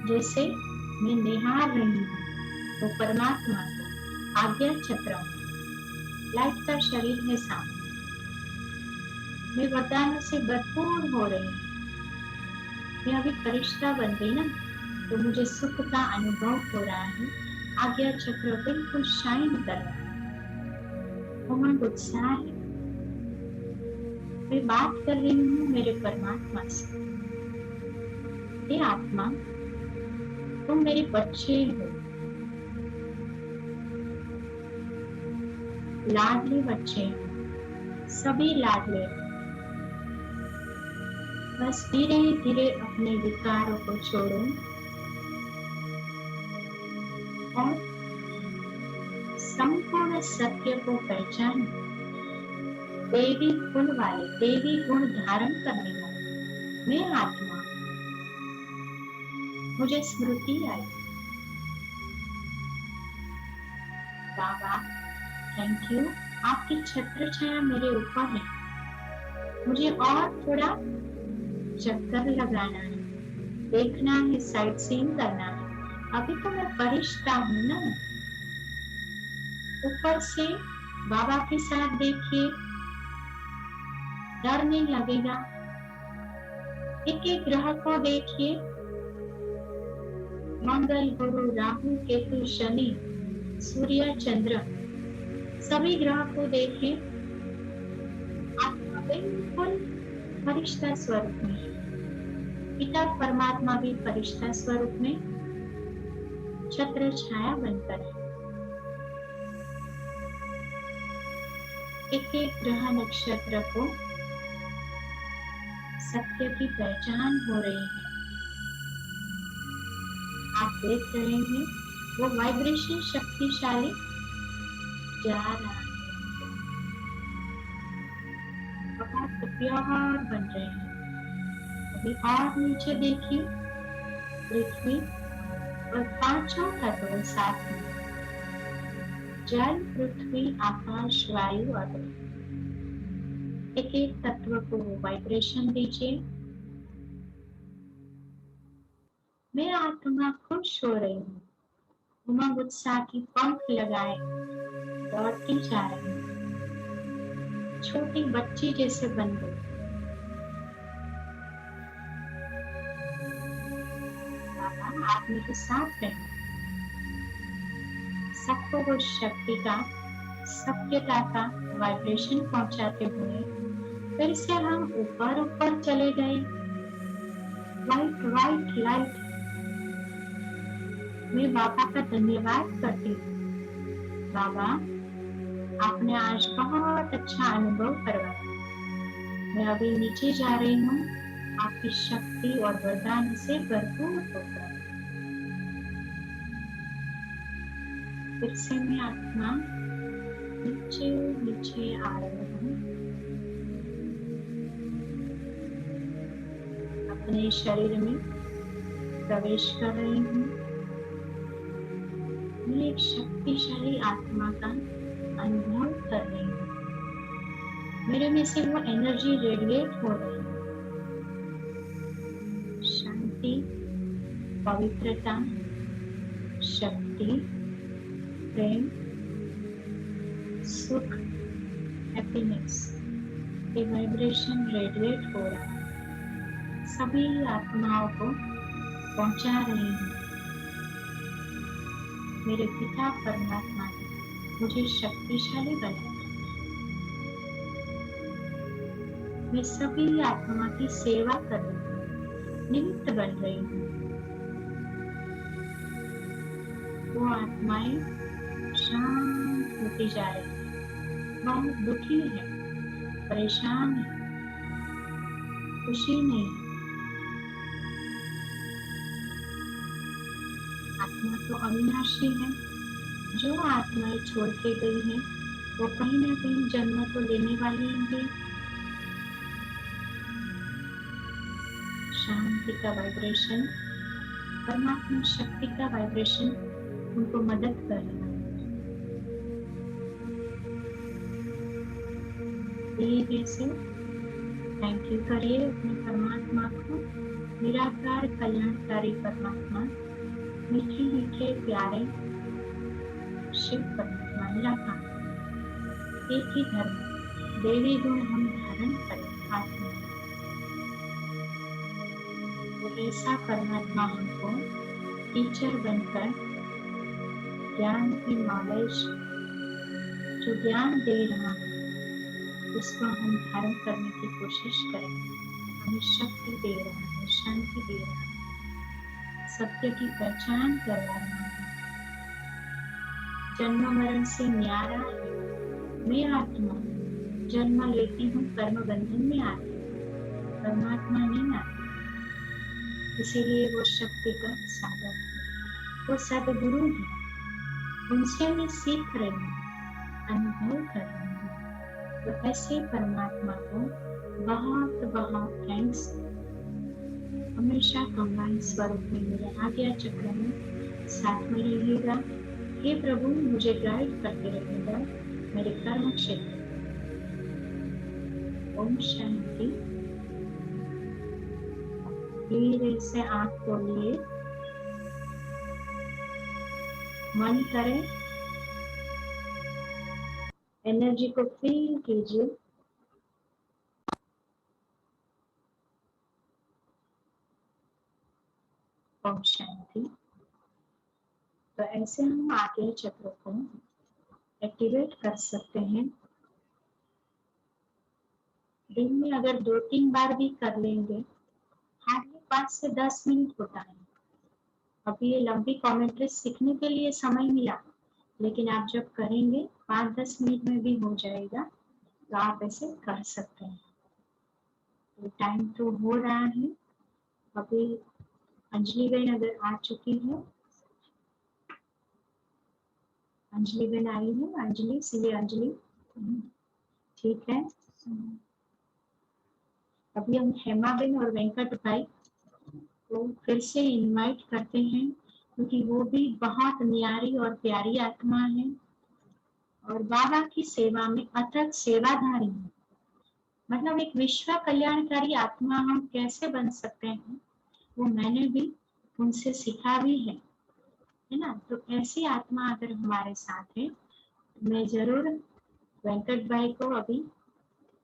S2: जैसे मैं निहार रही हूँ, वो परमात्मा को आज्ञा चक्र में लाइट का शरीर है सामने। मैं वरदानों से भरपूर हो रही हूँ। मैं अभी फरिश्ता बन गई ना, तो मुझे सुख का अनुभव हो रहा है। आज्ञा चक्र बिल्कुल शाइन कर रहा है, उमंग उत्साह है। मैं बात कर रही हूँ मेरे परमात्मा से। हे आत्मा, तुम मेरे बच्चे हो, लाडले बच्चे हो, सभी लाडले हो। बस धीरे धीरे अपने विकारों को छोड़ो और संपूर्ण सत्य को पहचानो। देवी गुण वाले, देवी गुण धारण करने वाले मैं आत्मा। मुझे स्मृति आई, बाबा थैंक यू, आपकी छत्र छाया मेरे ऊपर है। मुझे और थोड़ा चक्कर लगाना है, देखना है, साइट सीइंग करना है। अभी तो मैं फरिश्ता हूँ ना। ऊपर से बाबा के साथ देखिए, डर नहीं लगेगा। एक एक ग्रह को देखिए, मंगल, गुरु, राहु, केतु, शनि, सूर्य, चंद्र, सभी ग्रह को देखिए। आत्मा बिल्कुल फरिश्ता स्वरूप में है। पिता परमात्मा भी फरिश्ता स्वरूप में छत्र छाया बनकर है। एक एक ग्रह नक्षत्र को सत्य की पहचान हो रही है। आप देख रहे हैं वो वाइब्रेशन शक्तिशाली जा रहा है। बहुत प्यार बन रहे हैं। अभी और नीचे देखिए, पृथ्वी और पांचों तत्व साथ में, जल, पृथ्वी, आकाश, वायु, अग्नि। एक एक तत्व को वाइब्रेशन दीजिए। मैं आत्मा खुश हो रही हूँ, उमंग उत्साह की पंख लगाए दौड़ती जा रही हूँ, छोटी बच्ची जैसे बन गई। बाबा आप मेरे साथ रहें। सबको वो शक्ति का, सत्यता का वाइब्रेशन पहुंचाते हुए फिर से हम ऊपर ऊपर चले गए। Light white light. मैं बाबा का धन्यवाद करती हूँ। बाबा आपने आज बहुत अच्छा अनुभव करवाया। मैं अभी नीचे जा रही हूँ, आपकी शक्ति और वरदान से भरपूर होकर। फिर से मैं आत्मा नीचे नीचे आ रही हूँ। अपने शरीर में प्रवेश कर रही हूँ। मैं एक शक्तिशाली आत्मा का अनुभव कर रही हूँ। मेरे में से वो एनर्जी रेडिएट हो रही है। शांति, पवित्रता, शक्ति, प्रेम, सुख, हैप्पीनेस, ये वाइब्रेशन रेडिएट हो रहा है। सभी आत्माओं को पहुंचा रही हूँ। मेरे पिता परमात्मा ने मुझे शक्तिशाली बनाया। मैं सभी आत्मा की सेवा कर रही हूँ, निमित्त बन रही हूँ। वो आत्माएं शांत होती जा रही है। बहुत दुखी है, परेशान है, खुशी नहीं है। आत्मा तो अविनाशी है। जो आत्माएं छोड़ के गई हैं, वो कहीं ना कहीं जन्म तो लेने वाली है। शांति का वाइब्रेशन, परमात्मा शक्ति का वाइब्रेशन उनको मदद कर रहा है। धीरे से थैंक यू करिए अपने परमात्मा को। निराकार कल्याणकारी परमात्मा, मीठे मीठे प्यारे शिव परमात्मा निराकार, एक ही धर्म, देवी गुण हम धारण करें आत्मा। तो ऐसा परमात्मा हमको टीचर बनकर ज्ञान की नॉलेज, जो ज्ञान दे रहा है उसको हम धारण करने की कोशिश करें। हमें शक्ति दे रहा है, शांति दे रहा है, सत्य की पहचान करवा रहा है। जन्म मरण से न्यारा है मैं आत्मा, जन्म लेती हूँ कर्म बंधन में आती, परमात्मा नहीं आती। इसीलिए वो शक्ति का सागर है, वो सदगुरु है, उनसे मैं सीख रही हूँ, अनुभव कर रही हूँ। तो ऐसे परमात्मा को बहुत बहुत थैंक्स। हमेशा कंबाइन स्वरूप में मेरे आज्ञा चक्र में साथ में रहिएगा। हे प्रभु, मुझे गाइड करते रहिएगा मेरे कर्म क्षेत्र। ओम शांति। धीरे से आंख खोलिए, मन करें, एनर्जी को फील कीजिए। ओम शांति। तो ऐसे हम आगे चक्र को एक्टिवेट कर सकते हैं। दिन में अगर 2-3 बार भी कर लेंगे, हार्डली 5 से 10 मिनट होता है। अभी ये लंबी कमेंट्री सीखने के लिए समय मिला, लेकिन आप जब करेंगे 5-10 मिनट में भी हो जाएगा, तो आप ऐसे कर सकते हैं। तो टाइम तो हो रहा है। अभी अंजलि बहन अगर आ चुकी है, अंजलि बहन आई है, अंजलि सीए अंजलि, ठीक है। अभी हम हेमा बहन और वेंकट भाई को फिर से इनवाइट करते हैं, क्योंकि वो भी बहुत न्यारी और प्यारी आत्मा है और बाबा की सेवा में अथक सेवाधारी है। मतलब एक विश्व कल्याणकारी आत्मा हम कैसे बन सकते हैं, वो मैंने भी उनसे सीखा भी है ना। तो ऐसी आत्मा अगर हमारे साथ है, मैं जरूर वेंकट भाई को अभी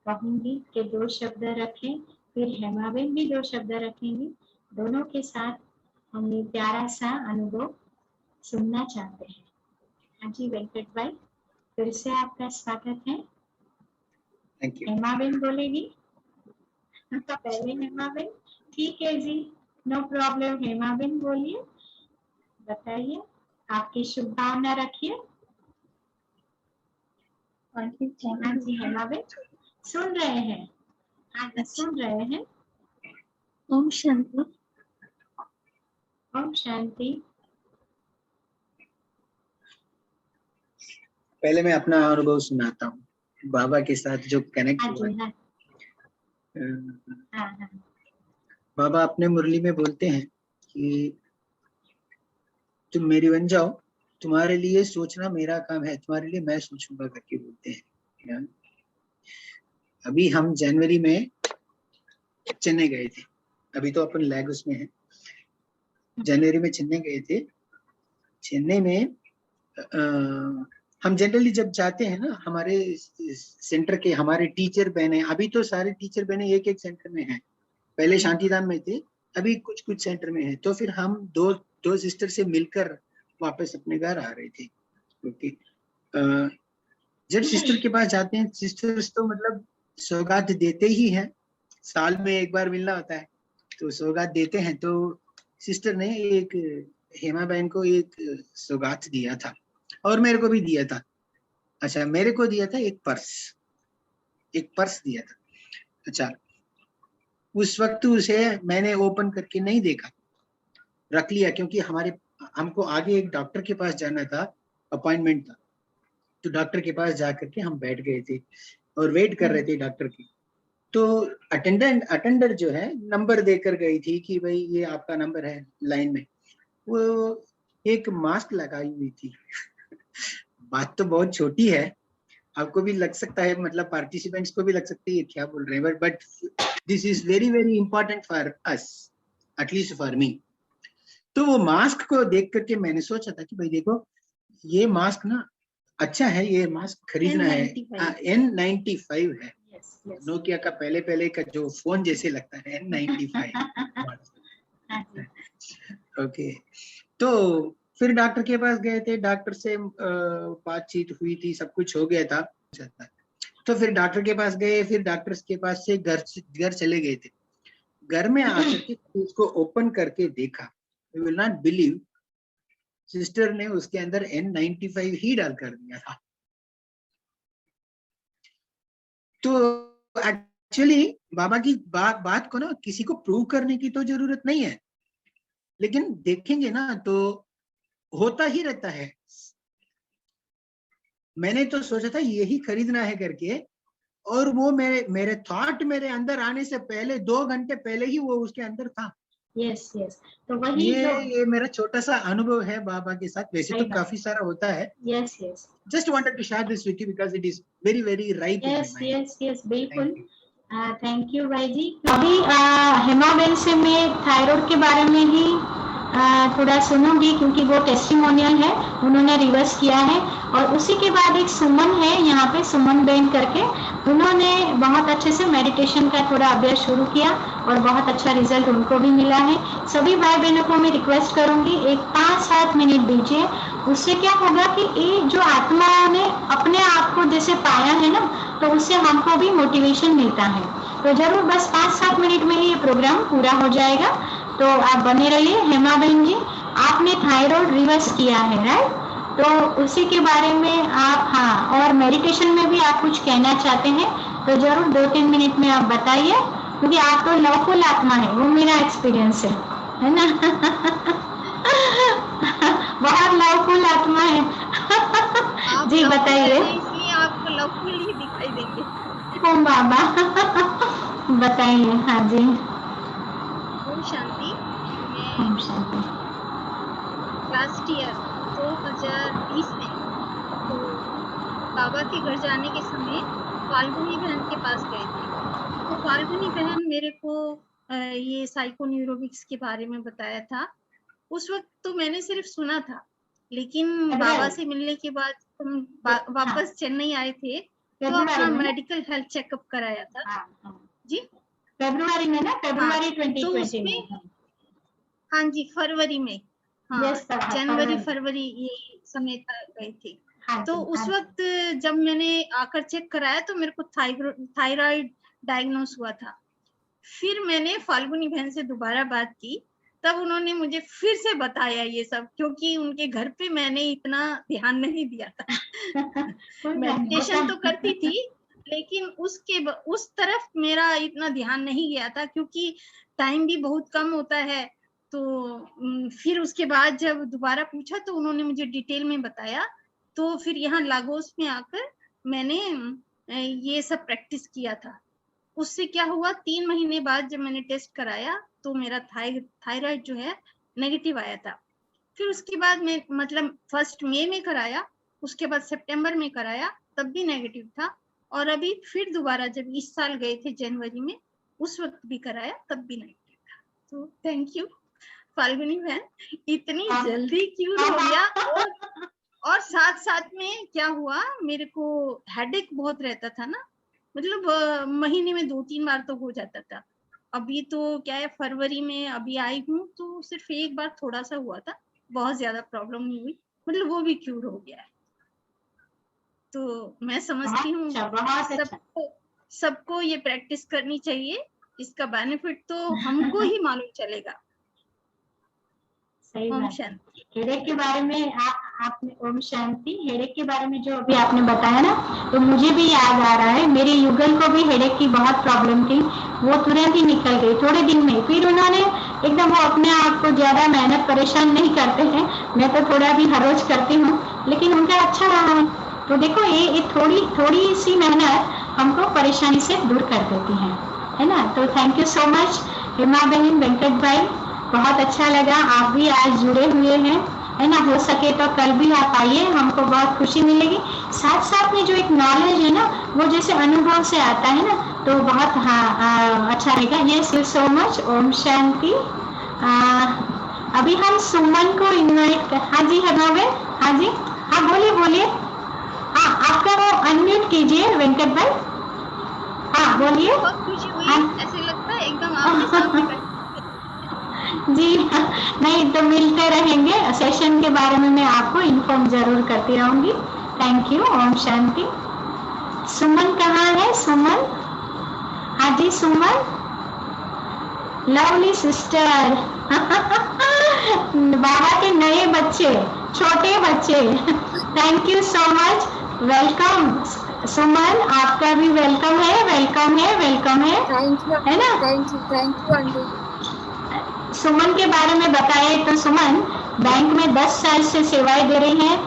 S2: कहूंगी कि 2 शब्द रखें, फिर हेमाबेन भी 2 शब्द रखेंगी। दोनों के साथ हम ये प्यारा सा अनुभव सुनना चाहते हैं। हाँ जी वेंकट भाई, फिर से आपका स्वागत है।
S4: Thank you.
S2: हेमाबेन बोलेगी तो पहले हेमाबेन, ठीक है जी, नो प्रॉब्लम। हेमाबेन बोलिए, बताइए, आपकी शुभकामना रखिए। हाँ जी हेमाबेन, सुन रहे हैं? हाँ सुन रहे हैं।
S6: ओम शांति।
S2: ओम शांति।
S4: पहले मैं अपना अनुभव सुनाता हूँ, बाबा के साथ जो कनेक्ट
S2: हाँ
S4: हुआ।
S2: जी हाँ। हाँ हाँ।
S4: बाबा अपने मुरली में बोलते हैं कि तुम मेरी बन जाओ, तुम्हारे लिए सोचना मेरा काम है, तुम्हारे लिए मैं सोचूंगा करके बोलते हैं। अभी हम जनवरी में चेन्नई गए थे, अभी तो अपन लैगोस में है। जनवरी में चेन्नई गए थे। चेन्नई में हम जनरली जब जाते हैं ना, हमारे सेंटर के हमारे टीचर बहने, अभी तो सारे टीचर बहने एक सेंटर में हैं, पहले शांतिधाम में थे, अभी कुछ सेंटर में है। तो फिर हम दो सिस्टर से मिलकर वापस अपने घर आ रहे थे। क्योंकि जब सिस्टर के पास जाते हैं, सिस्टर्स तो मतलब सौगात देते ही हैं, साल में एक बार मिलना होता है तो सौगात देते हैं। तो सिस्टर ने एक हेमा बहन को एक सौगात दिया था और मेरे को भी दिया था। अच्छा, मेरे को दिया था एक पर्स दिया था। अच्छा, उस वक्त उसे मैंने ओपन करके नहीं देखा, रख लिया, क्योंकि हमको आगे एक डॉक्टर के पास जाना था, अपॉइंटमेंट था। तो डॉक्टर के पास जाकर के हम बैठ गए थे और वेट कर रहे थे डॉक्टर की। तो अटेंडर जो है नंबर देकर गई थी कि भाई ये आपका नंबर है लाइन में। वो एक मास्क लगाई हुई थी। बात तो बहुत छोटी है, आपको भी लग सकता है, मतलब पार्टिसिपेंट्स को भी लग सकती है क्या बोल रहे हैं, but this is very very important for us, at least for me. तो वो मास्क को देख करके मैंने सोचा था कि भाई देखो, ये मास्क ना अच्छा है, ये मास्क खरीदना है। N95 है, नोकिया का पहले का जो फोन जैसे लगता है, N95। ओके, तो फिर डॉक्टर के पास गए थे, डॉक्टर से बातचीत हुई थी, सब कुछ हो गया था। तो फिर डॉक्टर के पास गए, फिर डॉक्टर के पास से घर चले गए थे। घर में आकर के उसको ओपन करके देखा, you will not believe, sister ने उसके अंदर N95 ही डाल कर दिया था। तो एक्चुअली बाबा की बात को ना किसी को प्रूव करने की तो जरूरत नहीं है, लेकिन देखेंगे ना तो होता ही रहता है। मैंने तो सोचा था यही खरीदना है करके, और वो मेरे थॉट मेरे अंदर आने से पहले 2 घंटे पहले ही वो उसके अंदर था।
S2: यस यस, तो वही
S4: ये मेरा छोटा सा अनुभव है बाबा के साथ, वैसे तो काफी सारा होता है।
S2: Yes yes,
S4: just wanted to share this with you because it is very very right in my mind.
S2: Yes yes, बिल्कुल। थैंक यू भाई जी। अभी हेमाबेन से मैं थायराइड के बारे में ही थोड़ा सुनूंगी, क्योंकि वो टेस्टिमोनियल है, उन्होंने रिवर्स किया है। और उसी के बाद एक सुमन है यहाँ पे, सुमन बेन करके, उन्होंने बहुत अच्छे से मेडिटेशन का थोड़ा अभ्यास शुरू किया और बहुत अच्छा रिजल्ट उनको भी मिला है। सभी भाई बहनों को मैं रिक्वेस्ट करूंगी, एक 5-7 मिनट दीजिए। उससे क्या होगा कि ये जो आत्मा ने अपने आप को जैसे पाया है ना, तो उससे हमको भी मोटिवेशन मिलता है। तो जरूर बस 5-7 मिनट में ही ये प्रोग्राम पूरा हो जाएगा, तो आप बने रहिए। हेमा बहन जी, आपने थायराइड रिवर्स किया है, राइट? तो उसी के बारे में आप, हाँ, और मेडिटेशन में भी आप कुछ कहना चाहते हैं तो जरूर 2-3 मिनट में आप बताइए, क्योंकि आप तो लवफुल आत्मा है, वो मेरा एक्सपीरियंस है ना। बहुत लवफुल आत्मा है। जी बताइए।
S6: आपको लवफुल ही दिखाई देंगे।
S2: ओ बाबा, बताइए। हाँ जी।
S6: ओम शांति।
S2: ओम शांति।
S6: लास्ट ईयर 2020 में तो बाबा के घर जाने के समय फाल्गुनी बहन के पास गए थे। तो फाल्गुनी बहन मेरे को ये साइकोन्यूरोबिक्स के बारे में बताया था। उस वक्त तो मैंने सिर्फ सुना था, लेकिन बाबा से मिलने के बाद हम वापस चेन्नई आए थे, तो अपना मेडिकल हेल्थ चेकअप कराया था। जी
S2: फरवरी में ना, फरवरी 2020
S6: तो उसमें, हाँ जी, फरवरी में, हाँ, जनवरी फरवरी ये समय गए थे। तो उस वक्त जब मैंने आकर चेक कराया तो मेरे को थायराइड डायग्नोस हुआ था। फिर मैंने फाल्गुनी बहन से दोबारा बात की, तब उन्होंने मुझे फिर से बताया ये सब, क्योंकि उनके घर पे मैंने इतना ध्यान नहीं दिया था। मेडिटेशन तो करती थी, लेकिन उस तरफ मेरा इतना ध्यान नहीं गया था, क्योंकि टाइम भी बहुत कम होता है। तो फिर उसके बाद जब दोबारा पूछा तो उन्होंने मुझे डिटेल में बताया। तो फिर यहाँ लागोस में आकर मैंने ये सब प्रैक्टिस किया था। उससे क्या हुआ, 3 महीने बाद जब मैंने टेस्ट कराया तो मेरा थायराइड जो है नेगेटिव आया था। फिर उसके बाद मैं, मतलब फर्स्ट मई में कराया, उसके बाद सितंबर में कराया, तब भी नेगेटिव था। और अभी फिर दोबारा जब इस साल गए थे जनवरी में, उस वक्त भी कराया, तब भी नेगेटिव था। तो थैंक यू फाल्गुनी बहन, इतनी जल्दी क्यों हो गया। और साथ साथ में क्या हुआ, मेरे को हेडेक बहुत रहता था ना, मतलब महीने में 2-3 बार तो हो जाता था। अभी तो क्या है, फरवरी में अभी आई हूँ तो सिर्फ एक बार थोड़ा सा हुआ था, बहुत ज्यादा प्रॉब्लम नहीं हुई, मतलब वो भी क्यूर हो गया है। तो मैं समझती हूँ सबको ये प्रैक्टिस करनी चाहिए, इसका बेनिफिट तो हमको ही मालूम चलेगा।
S2: सही बात है। हेडेक के बारे में आपने, ओम शांति, हेडेक के बारे में जो अभी आपने बताया ना, तो मुझे भी याद आ रहा है, मेरे युगल को भी हेडेक की बहुत प्रॉब्लम थी। वो तुरंत ही निकल गई थोड़े दिन में। फिर उन्होंने एकदम, वो अपने आप को ज्यादा मेहनत परेशान नहीं करते हैं, मैं तो थोड़ा भी हर रोज करती हूँ, लेकिन उनका अच्छा रहा है। तो देखो, ये थोड़ी सी मेहनत हमको परेशानी से दूर कर देती है ना। तो thank you so much Hema बहन, वेंकट भाई, बहुत अच्छा लगा, आप भी आज जुड़े हुए हैं, है ना। हो सके तो कल भी आप आइए, हमको बहुत खुशी मिलेगी। साथ साथ में जो एक नॉलेज है ना, वो जैसे अनुभव से आता है ना, तो बहुत अच्छा रहेगा। Yes, you so much. Om Shanti. अभी हम सुमन को इनवाइट हाँ जी, हेमा बहन, हाँ जी, हाँ बोलिए। हाँ, आपका वो अनम्यूट कीजिए वेंकट भाई। हाँ बोलिए।
S6: बहुत खुशी हुई, ऐसे लगता है एकदम आपके सामने।
S2: जी नहीं तो मिलते रहेंगे, सेशन के बारे में मैं आपको इन्फॉर्म जरूर करती रहूंगी। Thank you. ओम शांति। सुमन कहाँ है? सुमन, हाँ जी सुमन, लवली सिस्टर बाबा के नए बच्चे, छोटे बच्चे। Thank you so much, welcome Suman, आपका भी वेलकम है, वेलकम है, वेलकम है।
S7: थैंक यू,
S2: है ना?
S7: Thank you aunty.
S2: सुमन के बारे में बताए तो सुमन बैंक में 10 साल से सेवाएं दे रही हैं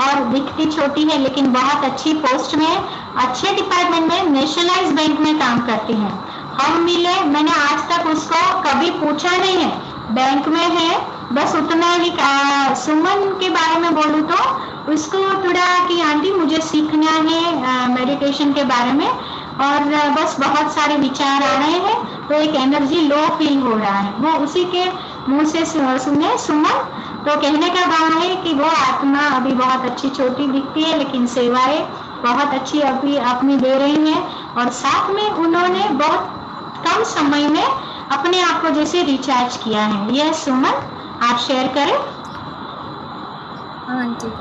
S2: और दिखती छोटी है लेकिन बहुत अच्छी पोस्ट में, अच्छे डिपार्टमेंट में, नेशनलाइज बैंक में काम करती हैं। हम मिले, मैंने आज तक उसको कभी पूछा नहीं है, बैंक में है बस उतना ही। सुमन के बारे में बोलूँ तो उसको थोड़ा कि आंटी मुझे सीखना है मेडिटेशन के बारे में, और बस बहुत सारे विचार आ रहे हैं तो एक एनर्जी लो फील हो रहा है, वो उसी के मुंह से सुने सुमन। तो कहने का भाव है कि वो आत्मा अभी बहुत अच्छी छोटी दिखती है लेकिन सेवाएं बहुत अच्छी अभी अपनी दे रही हैं, और साथ में उन्होंने बहुत कम समय में अपने आप को जैसे रिचार्ज किया है। यह सुमन आप शेयर करें।
S7: हाँ आंटी,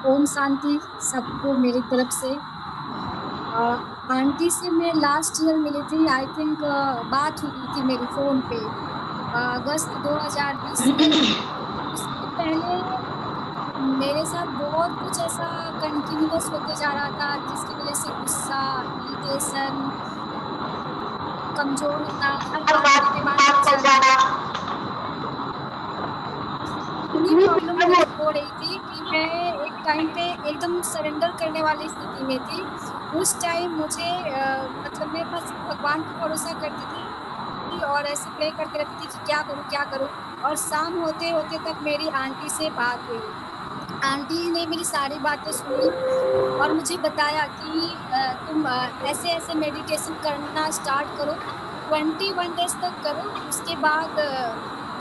S7: ओम शांति सबको मेरी तरफ से। आंटी से मैं लास्ट ईयर मिली थी, आई थिंक बात हुई थी मेरी फोन पे अगस्त 2020 में। उसके पहले मेरे साथ बहुत कुछ ऐसा कंटिन्यूअस होते जा रहा था जिसकी वजह से गुस्सा, इरिटेशन, कमजोर होना, हर बात में बीमार हो जाना, इतनी प्रॉब्लम हो रही थी कि मैं एक टाइम पे एकदम सरेंडर करने वाली स्थिति में थी। उस टाइम मुझे मतलब मैं बस भगवान पर भरोसा करती थी और ऐसे प्रे करती रहती थी कि क्या करूं। और शाम होते होते तक मेरी आंटी से बात हुई। आंटी ने मेरी सारी बातें सुनी और मुझे बताया कि तुम ऐसे ऐसे मेडिटेशन करना स्टार्ट करो, 21 डेज तक करो, उसके बाद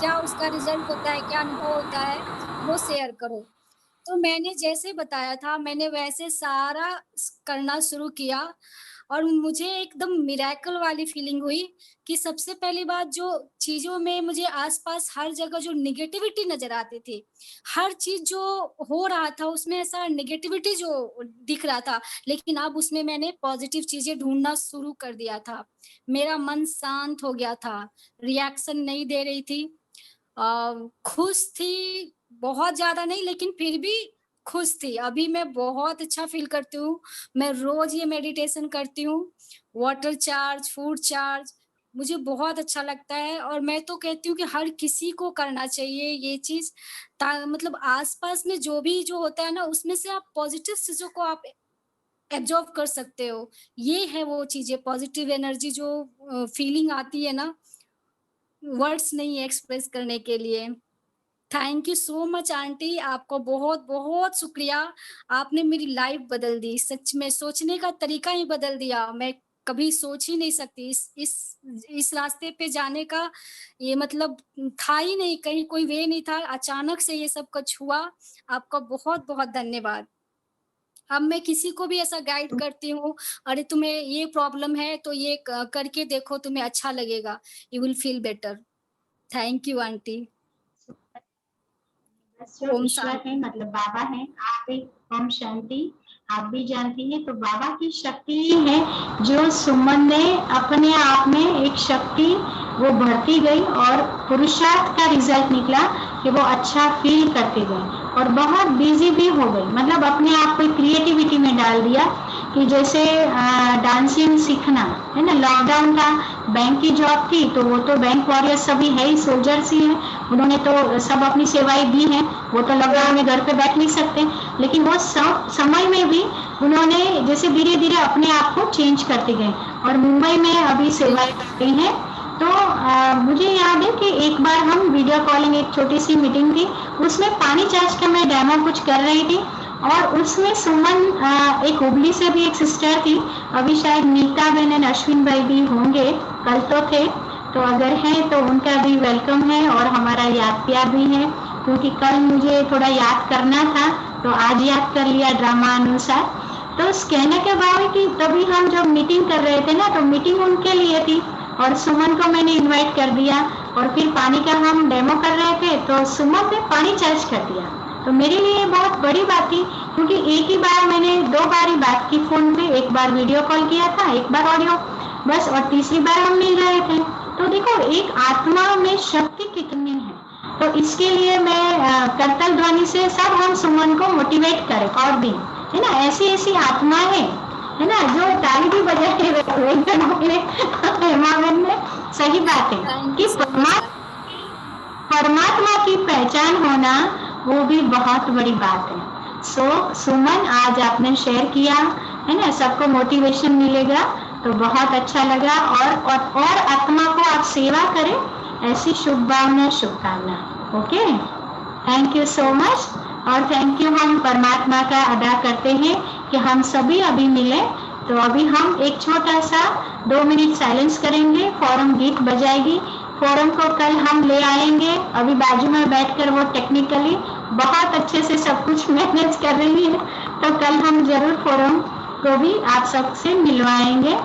S7: क्या उसका रिजल्ट होता है, क्या अनुभव होता है वो शेयर करो। तो मैंने जैसे बताया था मैंने वैसे सारा करना शुरू किया और मुझे एकदम मिरेकल वाली फीलिंग हुई कि सबसे पहली बात, जो चीजों में मुझे आसपास हर जगह जो निगेटिविटी नजर आती थी, हर चीज जो हो रहा था उसमें ऐसा निगेटिविटी जो दिख रहा था, लेकिन अब उसमें मैंने पॉजिटिव चीजें ढूंढना शुरू कर दिया था। मेरा मन शांत हो गया था, रिएक्शन नहीं दे रही थी, खुश थी, बहुत ज्यादा नहीं लेकिन फिर भी खुश थी। अभी मैं बहुत अच्छा फील करती हूँ। मैं रोज ये मेडिटेशन करती हूँ, वाटर चार्ज, फूड चार्ज, मुझे बहुत अच्छा लगता है। और मैं तो कहती हूँ कि हर किसी को करना चाहिए ये चीज, मतलब आसपास में जो भी जो होता है ना उसमें से आप पॉजिटिव चीजों को आप एब्जॉर्ब कर सकते हो। ये है वो चीजें, पॉजिटिव एनर्जी जो फीलिंग आती है ना, वर्ड्स नहीं है एक्सप्रेस करने के लिए। Thank you so much aunty, आपको बहुत बहुत शुक्रिया। आपने मेरी लाइफ बदल दी, सच में सोचने का तरीका ही बदल दिया। मैं कभी सोच ही नहीं सकती इस रास्ते पे जाने का, ये मतलब था ही नहीं, कहीं कोई वे नहीं था, अचानक से ये सब कुछ हुआ। आपका बहुत बहुत धन्यवाद। अब मैं किसी को भी ऐसा गाइड करती हूँ, अरे तुम्हें ये प्रॉब्लम है तो ये करके देखो, तुम्हें अच्छा लगेगा, you will feel better. Thank you aunty.
S2: जो ईश्वर है मतलब बाबा है, आप भी ओम शांति आप भी जानती हैं, तो बाबा की शक्ति है जो सुमन ने अपने आप में एक शक्ति वो बढ़ती गई और पुरुषार्थ का रिजल्ट निकला कि वो अच्छा फील करते गए और बहुत बिजी भी हो गई, मतलब अपने आप को क्रिएटिविटी में डाल दिया कि जैसे डांसिंग सीखना है ना, लॉकडाउन था, बैंक की जॉब थी तो वो तो बैंक वॉरियर सभी है ही, सोल्जर्स ही हैं, उन्होंने तो सब अपनी सेवाएं दी हैं, वो तो लॉकडाउन में घर पे बैठ नहीं सकते, लेकिन वो समय में भी उन्होंने जैसे धीरे धीरे अपने आप को चेंज करते गए और मुंबई में अभी सेवाएं कर रही हैं। तो मुझे याद है कि एक बार हम वीडियो कॉलिंग, एक छोटी सी मीटिंग थी, उसमें पानी चार्ज का मैं डेमो कुछ कर रही थी और उसमें सुमन, एक हुबली से भी एक सिस्टर थी, अभी शायद नीता बहन और अश्विन भाई भी होंगे, कल तो थे, तो अगर हैं तो उनका भी वेलकम है और हमारा याद प्यार भी है, क्योंकि कल मुझे थोड़ा याद करना था तो आज याद कर लिया ड्रामा अनुसार। तो उस कहने के बाद कि तभी हम जब मीटिंग कर रहे थे ना, तो मीटिंग उनके लिए थी, और सुमन को मैंने इनवाइट कर दिया और फिर पानी का हम डेमो कर रहे थे तो सुमन ने पानी चार्ज कर दिया। तो मेरे लिए बहुत बड़ी बात थी क्योंकि एक ही बार मैंने 2 बार ही बात की फोन पे, एक बार वीडियो कॉल किया था, एक बार ऑडियो बस, और तीसरी बार हम मिल रहे थे। तो देखो एक आत्मा में शक्ति कितनी है। तो इसके लिए मैं करतल ध्वनि से सब हम सुमन को मोटिवेट करें और भी, है ना, ऐसी ऐसी आत्मा है ना, जो ताली भी बजाते हेमाबेन ने सही बात है कि परमात्मा की पहचान होना वो भी बहुत बड़ी बात है। सुमन आज आपने शेयर किया है ना, सबको मोटिवेशन मिलेगा तो बहुत अच्छा लगा। और आत्मा को आप सेवा करें, ऐसी शुभकामना। Okay, thank you so much. और थैंक यू हम परमात्मा का अदा करते हैं कि हम सभी अभी मिले। तो अभी हम एक छोटा सा 2 मिनट साइलेंस करेंगे, फोरम गीत बजाएगी। फोरम को कल हम ले आएंगे, अभी बाजू में बैठकर वो टेक्निकली बहुत अच्छे से सब कुछ मैनेज कर रही है, तो कल हम जरूर फोरम को भी आप सबसे मिलवाएंगे।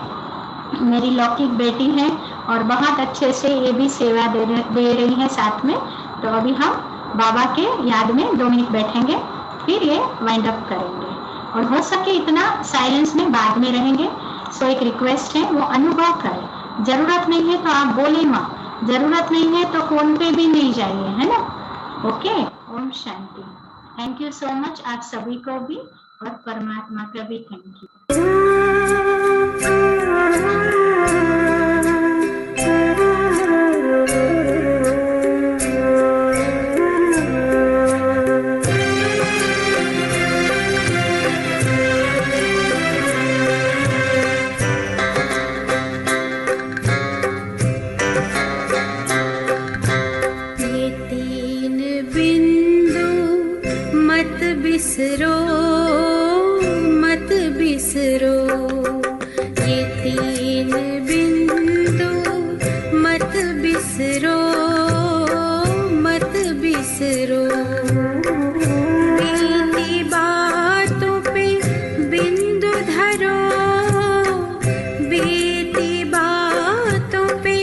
S2: मेरी लौकिक बेटी है और बहुत अच्छे से ये भी सेवा दे रही है साथ में। तो अभी हम बाबा के याद में 2 मिनट बैठेंगे, फिर ये वाइंड अप करेंगे और हो सके इतना साइलेंस में बाद में रहेंगे। सो एक रिक्वेस्ट है, वो अनुभव करें। जरूरत नहीं है तो आप बोले मत, जरूरत नहीं है तो फोन पे भी नहीं जाइए, है ना। ओके, ओम शांति। थैंक यू सो मच आप सभी को भी और परमात्मा का भी थैंक यू।
S1: बिसरो मत बिसरो, ये 3 बिंदु मत बिसरो मत बिसरो। बीती बातों पे बिंदु धरो, बीती बातों पे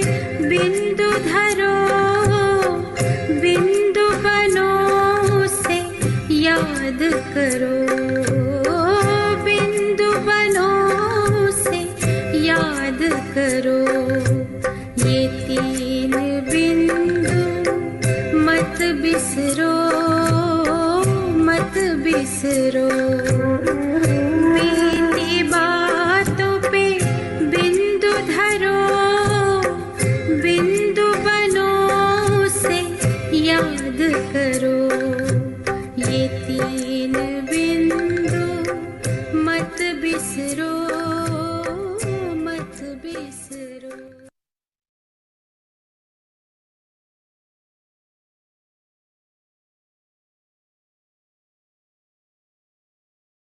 S1: बिंदु धरो, बिंदु बनो से याद करो, बिंदु बनो से याद करो। ये 3 बिंदु मत बिसरो मत बिसरो।